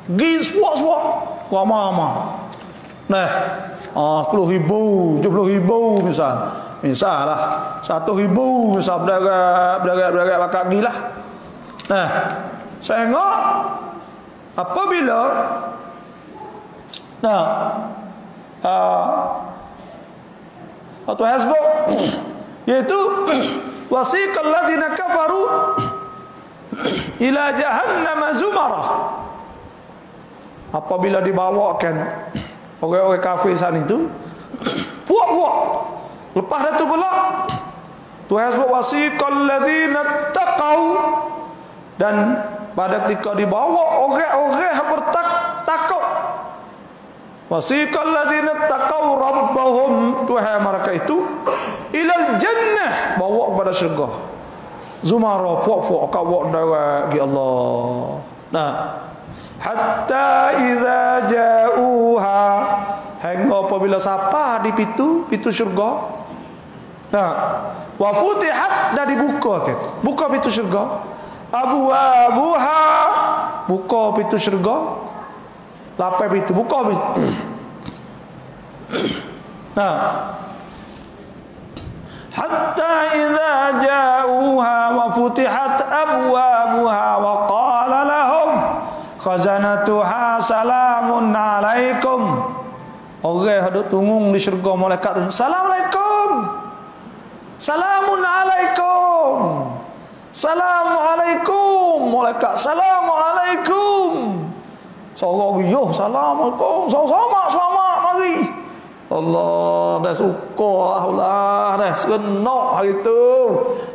pergi puak-puak ramah-ramah. 10,000, 70,000 misal lah, 1,000 misal berdarat akak pergi lah. Saya tengok apabila Tuhan sebut iaitu wasiqal ladzina kafaru ila jahannam zumara, apabila dibawakan orang-orang kafir sana itu puak-puak. Lepas itu pula Tuhan sebut wasiqal ladzina taqau, dan pada ketika dibawa orang-orang yang bertakut Wasiqal ladzina taqaw rabbahum, Tuhan mereka itu ilal jannah, bawa kepada syurga. Zumara puak-puak kawak darah Allah. Nah, hatta idza ja'uha, hingga apabila sampai di pintu syurga. Nah, wa futihat, dah dibuka kan. Buka pintu syurga. Abwabuha, buka pintu syurga. Lapai pintu, buka pintu. Nah, hatta idza ja'uha wa futihat abwabuha wa qala lahum khazanatuha salamun alaikum. Orang hadut tunggung di syurga, malaikat tu, Assalamualaikum, salamun alaikum, Assalamualaikum. Malaikat, Assalamualaikum. Seorang yo, Assalamualaikum. Selamat mari. Allah dah suka Allah dah seronok hari tu.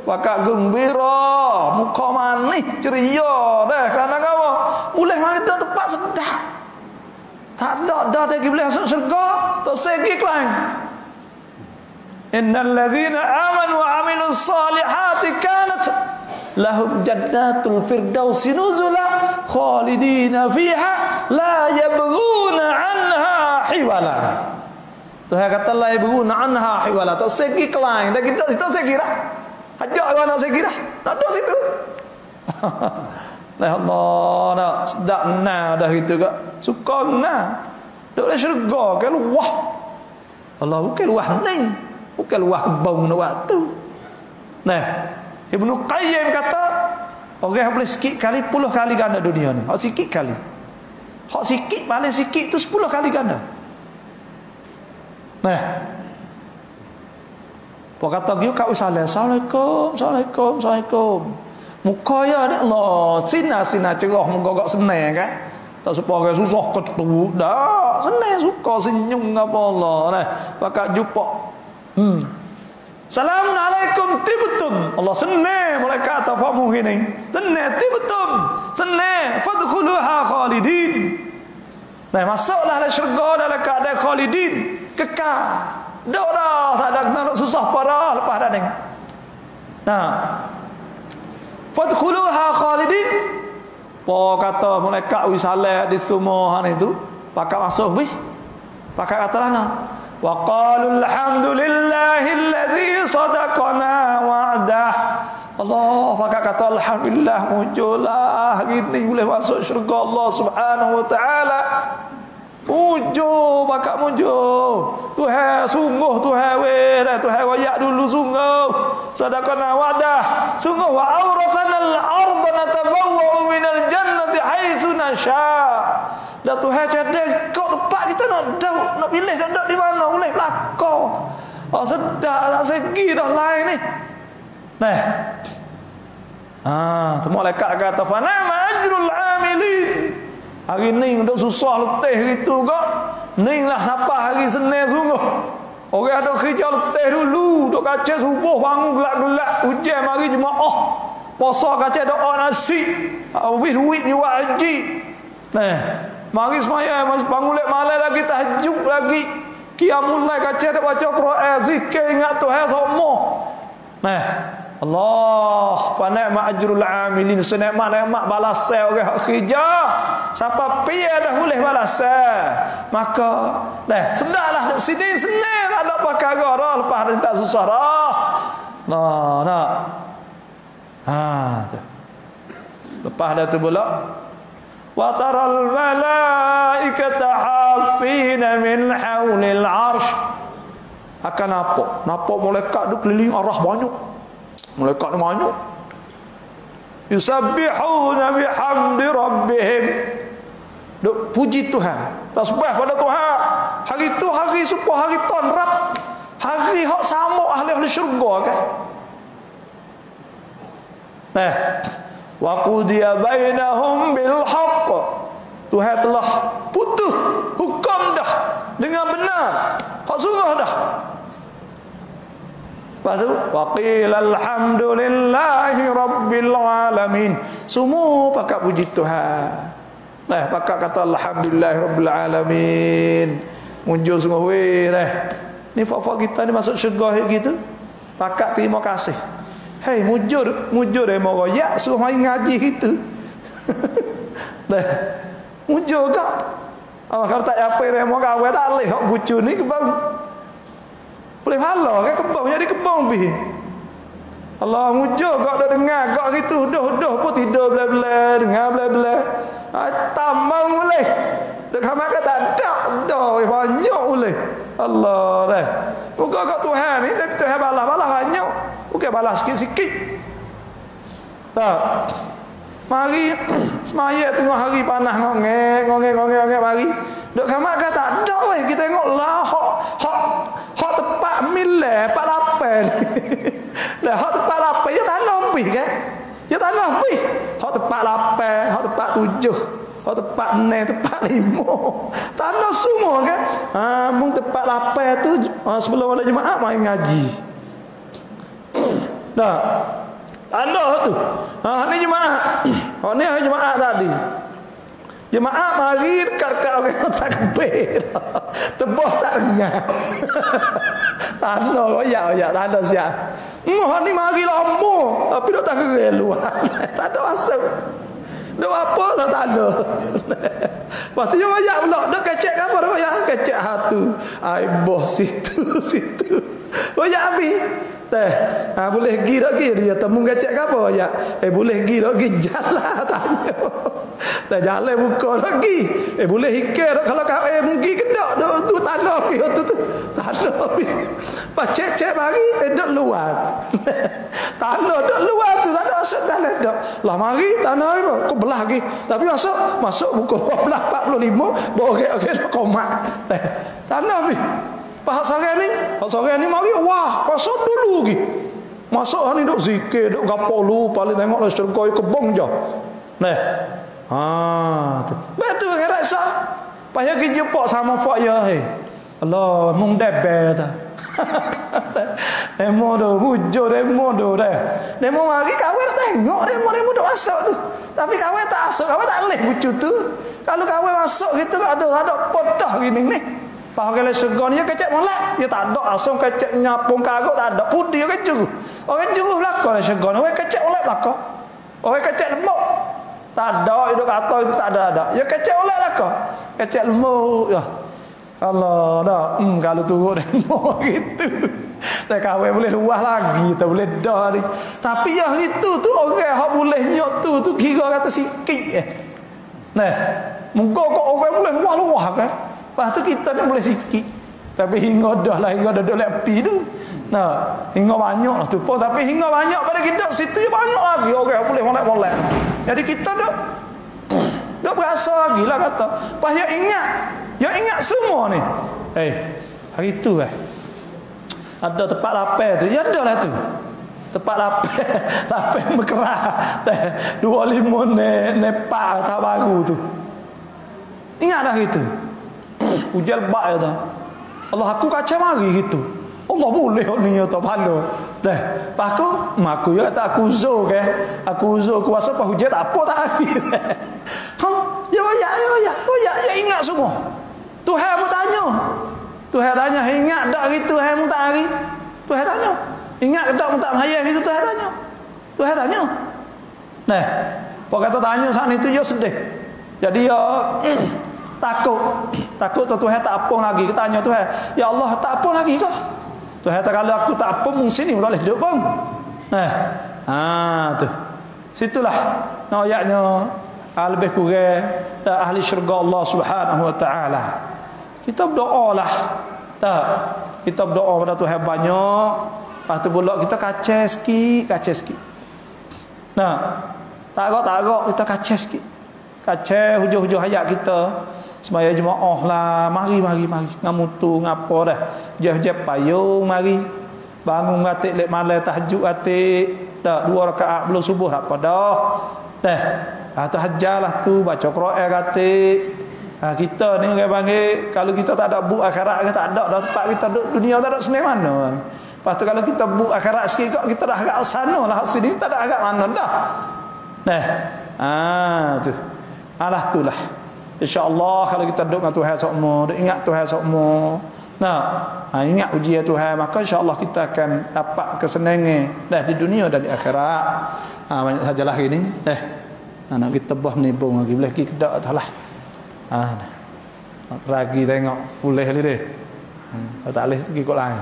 Pakak gembira, muka manis, ceria dah. Kerana apa? Boleh mari dah tempat sedap. Tak ada dah dia boleh masuk syurga, tak segi lain. Innal ladzina amanu wa amilus solihati kanat lahum jannatul firdausi nuzula khalidina fiha la yabghuna anha hiwala. Tuhan kata la yabghuna anha hiwala, tak segi lain. Dah kita segi dah. Ajak orang nak segi dah. Tak ada situ. La Allah, nak sedap nah dah gitu ke. Suka nah. Duk dalam syurga ke luah. Allah bukan luah ni. Bukan luah kebun waktu. Nah, Ibnu Qayyim kata, orang boleh sikit kali 10 kali ganda dunia ni. Hak sikit kali. Hak sikit paling sikit tu 10 kali ganda. Nah. Apa kata dia kat salam. Assalamualaikum, assalamualaikum, assalamualaikum. Muka ya ni Allah, sina cerah muka gak senang kan. Tak supaya orang susah ketu dah. Senang suka senyum apa Allah. Nah, pakat jumpa. Assalamualaikum tibtum. Allah senang malaikat tafamu ini. Senang tibtum. Senang fadkhuluha khalidin. Nah, masuklah dalam syurga dalam keadaan khalidin, kekal. Dak dah, tak ada nak susah parah lepas dah ni. Nah, fadkhuluha khalidin. Po kata malaikat wisalah di semua han itu, pakak masuk bih. Pakak kata lana. Wa qalu alhamdulillahillazi sadaqana wa'dah. Allah pakak kata alhamdulillah muncullah hari ni boleh masuk syurga Allah Subhanahu wa taala. Muncul pakak muncul. Tuhan sungguh Tuhan weh dah Tuhan wayak dulu sungguh. Sadaqana wa'dah. Sungguh wa awrathana al-ardha natabawwa'u minal jannati haitsu nasha. Dah Tuhan cerdas kau tempat kita nak pilih nak di mana boleh belakang. Oh sedap tak segi dah lain ni. Nah. Tu malaikat kata fa nama ajrul amilin. Hari ni duk susah letih gitu kok. Ni lah siapa hari Senin sungguh. Orang ada kerja letih dulu, duk kaca subuh bangun gelap-gelap, hujan mari jemaah. Puasa kaca doa nasi. Habis duit ni buat haji. Nah, mari semaya, mari bangun lek malam lagi tahajud lagi. Qiyamul lail kaca dak baca Quran, zikir ingat Tuhan semua. Nah, Allah fa ni'ma ajrul amilin, senikmat-nikmat balasan orang hak kerja. Siapa pia dah boleh balasan. Maka dah sedaklah duk sini senang tak ada perkara dah lepas hari tak susah dah. Nah. Tu. Lepas dah tu pula wa taral malaikata hafina min haulil arsh. Akan nampak malaikat duk keliling arah banyak. Malaikat ni banyak. Yusabbihuna bihamdi rabbihim. Duk puji Tuhan, tasbih pada Tuhan. Hari tu hari supaya hari tonrap, hari hak sama ahli syurga kan. Wa qudiya bainahum bil haqq. Tuhan telah putus hukum dah dengan benar. Hak sungguh dah. Lepas tu waqila alhamdulillahi rabbil alamin. Semua pakat puji Tuhan. Nah, pakak kata alhamdulillah rabbil alamin. Muncul sungguh weh dah. Ni fak-fak kita ni masuk syurga gitu. Pakak terima kasih. Hei, mujur mau royak suruh mari ngaji gitu. Dah. Mujur gak? Oh, kalau tak apa remo kawe tak leh hok bucu ni kebang. Boleh pahala kan kebang jadi kebang pi. Allah mujur gak dah dengar gak gitu dah pun tidur bela-bela dengar bela-bela. Tambang boleh. Dek khamak kata dah banyak boleh. Allah dah. Moga kat Tuhan ni dan Tuhan balas banyak. Bukan balas sikit-sikit. Tak. Mari semaya tengah hari panas ngongek mari. Dek khamak kata dak weh kita tengoklah hak tepat milah 48. Lah hak tepat 8 ya tanah pi kan? Ya tanah pi. Hak tepat 8, hak tepat 7. Hak tepat 6, tepat 5. Tanah semua kan? Mung tepat 8 tu sebelum ada jemaah mai ngaji. Dah. Tanah tu. Ni jemaah. Ni jemaah tadi. Jemaah mari dekat orang takbir. Tebah tak dengar. Tanah royak tanah siap. Ni mari lama tapi dok tak kira luar. Tak ada asal. Dok apa tak ada. Lepas tu royak pula. Dok kecek apa royak? Kecek hatu. Ai boh situ. Royak habis. Boleh pergi tak pergi dia temu kecek apa royak? Boleh pergi tak pergi jalan tanya. Dah jalan buka lagi. Boleh hikir kalau kau mungkin kedak tu tanah pi tu tanah pi. Pas cek mari dok luar. Tanah dok luar tu tak ada asal dalam dok. Lah mari tanah apa? Kau belah lagi. Tapi masuk buku 12:45 borek komak. Tanah pi. Pas sore ni mari wah pasal dulu lagi. Masuk ni dok zikir dok gapo lu paling tengok lah syurga kebong je. Nah. Tu. Betul kan rasa. Payah pergi jumpa sama fak ya Allah mung debel ta. Demo do mujur demo do dah. Demo mari kawan nak tengok demo dok masuk tu. Tapi kawan tak masuk, kawan tak leh bucu tu. Kalau kawan masuk gitu ada podah gini ni. Pakai syurga ni kecek molek. Dia tak ada asam kecek nyapung karut tak ada. Putih kecek. Orang juru belaka syurga ni. Orang kecek molek belaka. Orang kecek lemuk. Tak ada hidup kata itu tak ada. Ya kecek oleh lah kau. Kecek lemuk ya. Allah dah. Kalau turut demo gitu. Tak kawin boleh luah lagi, tak boleh dah ni. Tapi yang itu tu orang hak boleh nyok tu kira kata sikit Nah, mungko kok orang boleh luah-luah kan. Lepas tu kita ni boleh sikit. Tapi hingga dah lepi tu. Nah, hingga banyak lah tu pun. Tapi hingga banyak pada kita situ banyak lagi orang boleh molek-molek. Jadi kita dok berasa lagi lah kata. Pas ya ingat semua ni. Hari tu ada tempat lapar tu. Ya ada lah tu. Tempat lapar berkerah. 25 Nepal tak baru tu. Ingat dah gitu. Hujan bak tu. Allah aku kacau mari gitu. Allah boleh ni ya tak pala. Dah, aku ya tak aku uzur ke. Aku uzur kuasa apa hujan tak apa tak hari. Ya ingat semua. Tuhan pun tanya. Tuhan tanya ingat dak gitu Tuhan tak hari. Tuhan tanya. Ingat dak tak hayat gitu Tuhan tanya. Tuhan tanya. Nah, pak kata tanya saat itu ya sedih. Jadi ya takut tu Tuhan tak apa lagi. Kita tanya Tuhan, ya Allah tak apa lagi kah? Tuhan kata kalau aku tak apa mung sini boleh hidup bang. Tu. Situlah ayatnya lebih kurang ahli syurga Allah Subhanahu wa taala. Kita berdoalah. Kita berdoa pada Tuhan banyak. Lepas tu pula kita kacau sikit. Tak agak kita kacau sikit. Kacau hujung-hujung hayat kita. Semaya jemaah lah, mari ngamutu ngapo dah. Jeh payung mari. Bangun atik lek malam tahajud atik. Dah 2 rakaat belum subuh apa dah. Tahajudlah tu baca Quran atik. Kita ni orang panggil kalau kita tak ada bu akhirat tak ada dah tempat kita dunia tak ada senang mana. Lepas tu kalau kita bu akhirat sikit kita dah agak sana lah sini tak ada agak mana dah. Tu. Alah itulah. InsyaAllah kalau kita duduk dengan Tuhan sokmo, ingat Tuhan sokmo, ingat ujian Tuhan, maka insyaAllah kita akan dapat kesenangan dah di dunia dan di akhirat. Banyak sajalah ini. Nak kita bah menibung lagi, boleh kita tak salah. Lagi tengok boleh ni deh. Kalau tak boleh pergi kot lain.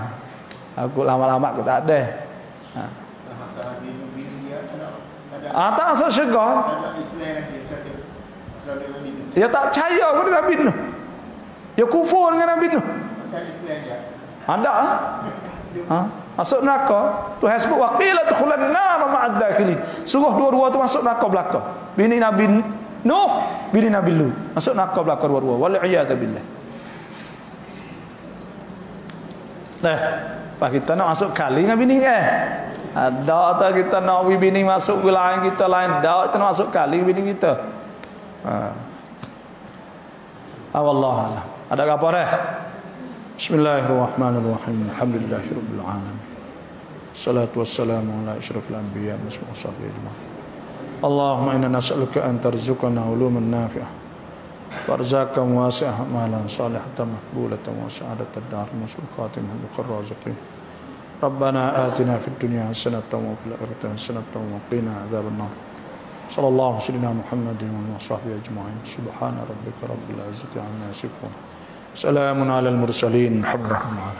Aku lama-lama aku tak ada. Tak asal syurga. Dia tak percaya kepada Nabi Nuh. Dia kufur dengan Nabi Nuh. Ada masuk neraka. Tuhan sebut waqila tukhulan nar ma'ad dakhilin. Suruh dua-dua tu masuk neraka belaka. Bini Nabi Nuh, bini Nabi Lut. Masuk neraka belaka dua-dua. Wal iyad billah. Pak kita nak masuk kali dengan bini ke? Ada tak kita nak bini masuk ke lain kita lain. Dak kita nak masuk kali bini kita. Wallahu a'lam. Ada apa dah? Bismillahirrahmanirrahim. Alhamdulillahirabbil alamin. Salatu wassalamu ala asyrafil anbiya wa sahbihi ajma'in. Allahumma inna nas'aluka an tarzuqana uluman nafi'ah warzakan wasi'ah malan salihatan maqbulatan wa sa'adatan dar musul khatimah biqar raziqin. Rabbana atina fid dunya hasanatan wa fil akhirati hasanatan wa qina adzabannar. Sallallahu sayyidina Muhammadin wa sahbihi ajma'in. Subhana rabbika rabbil izzati amma yasifun. Salamun alal mursalin. Alhamdulillah.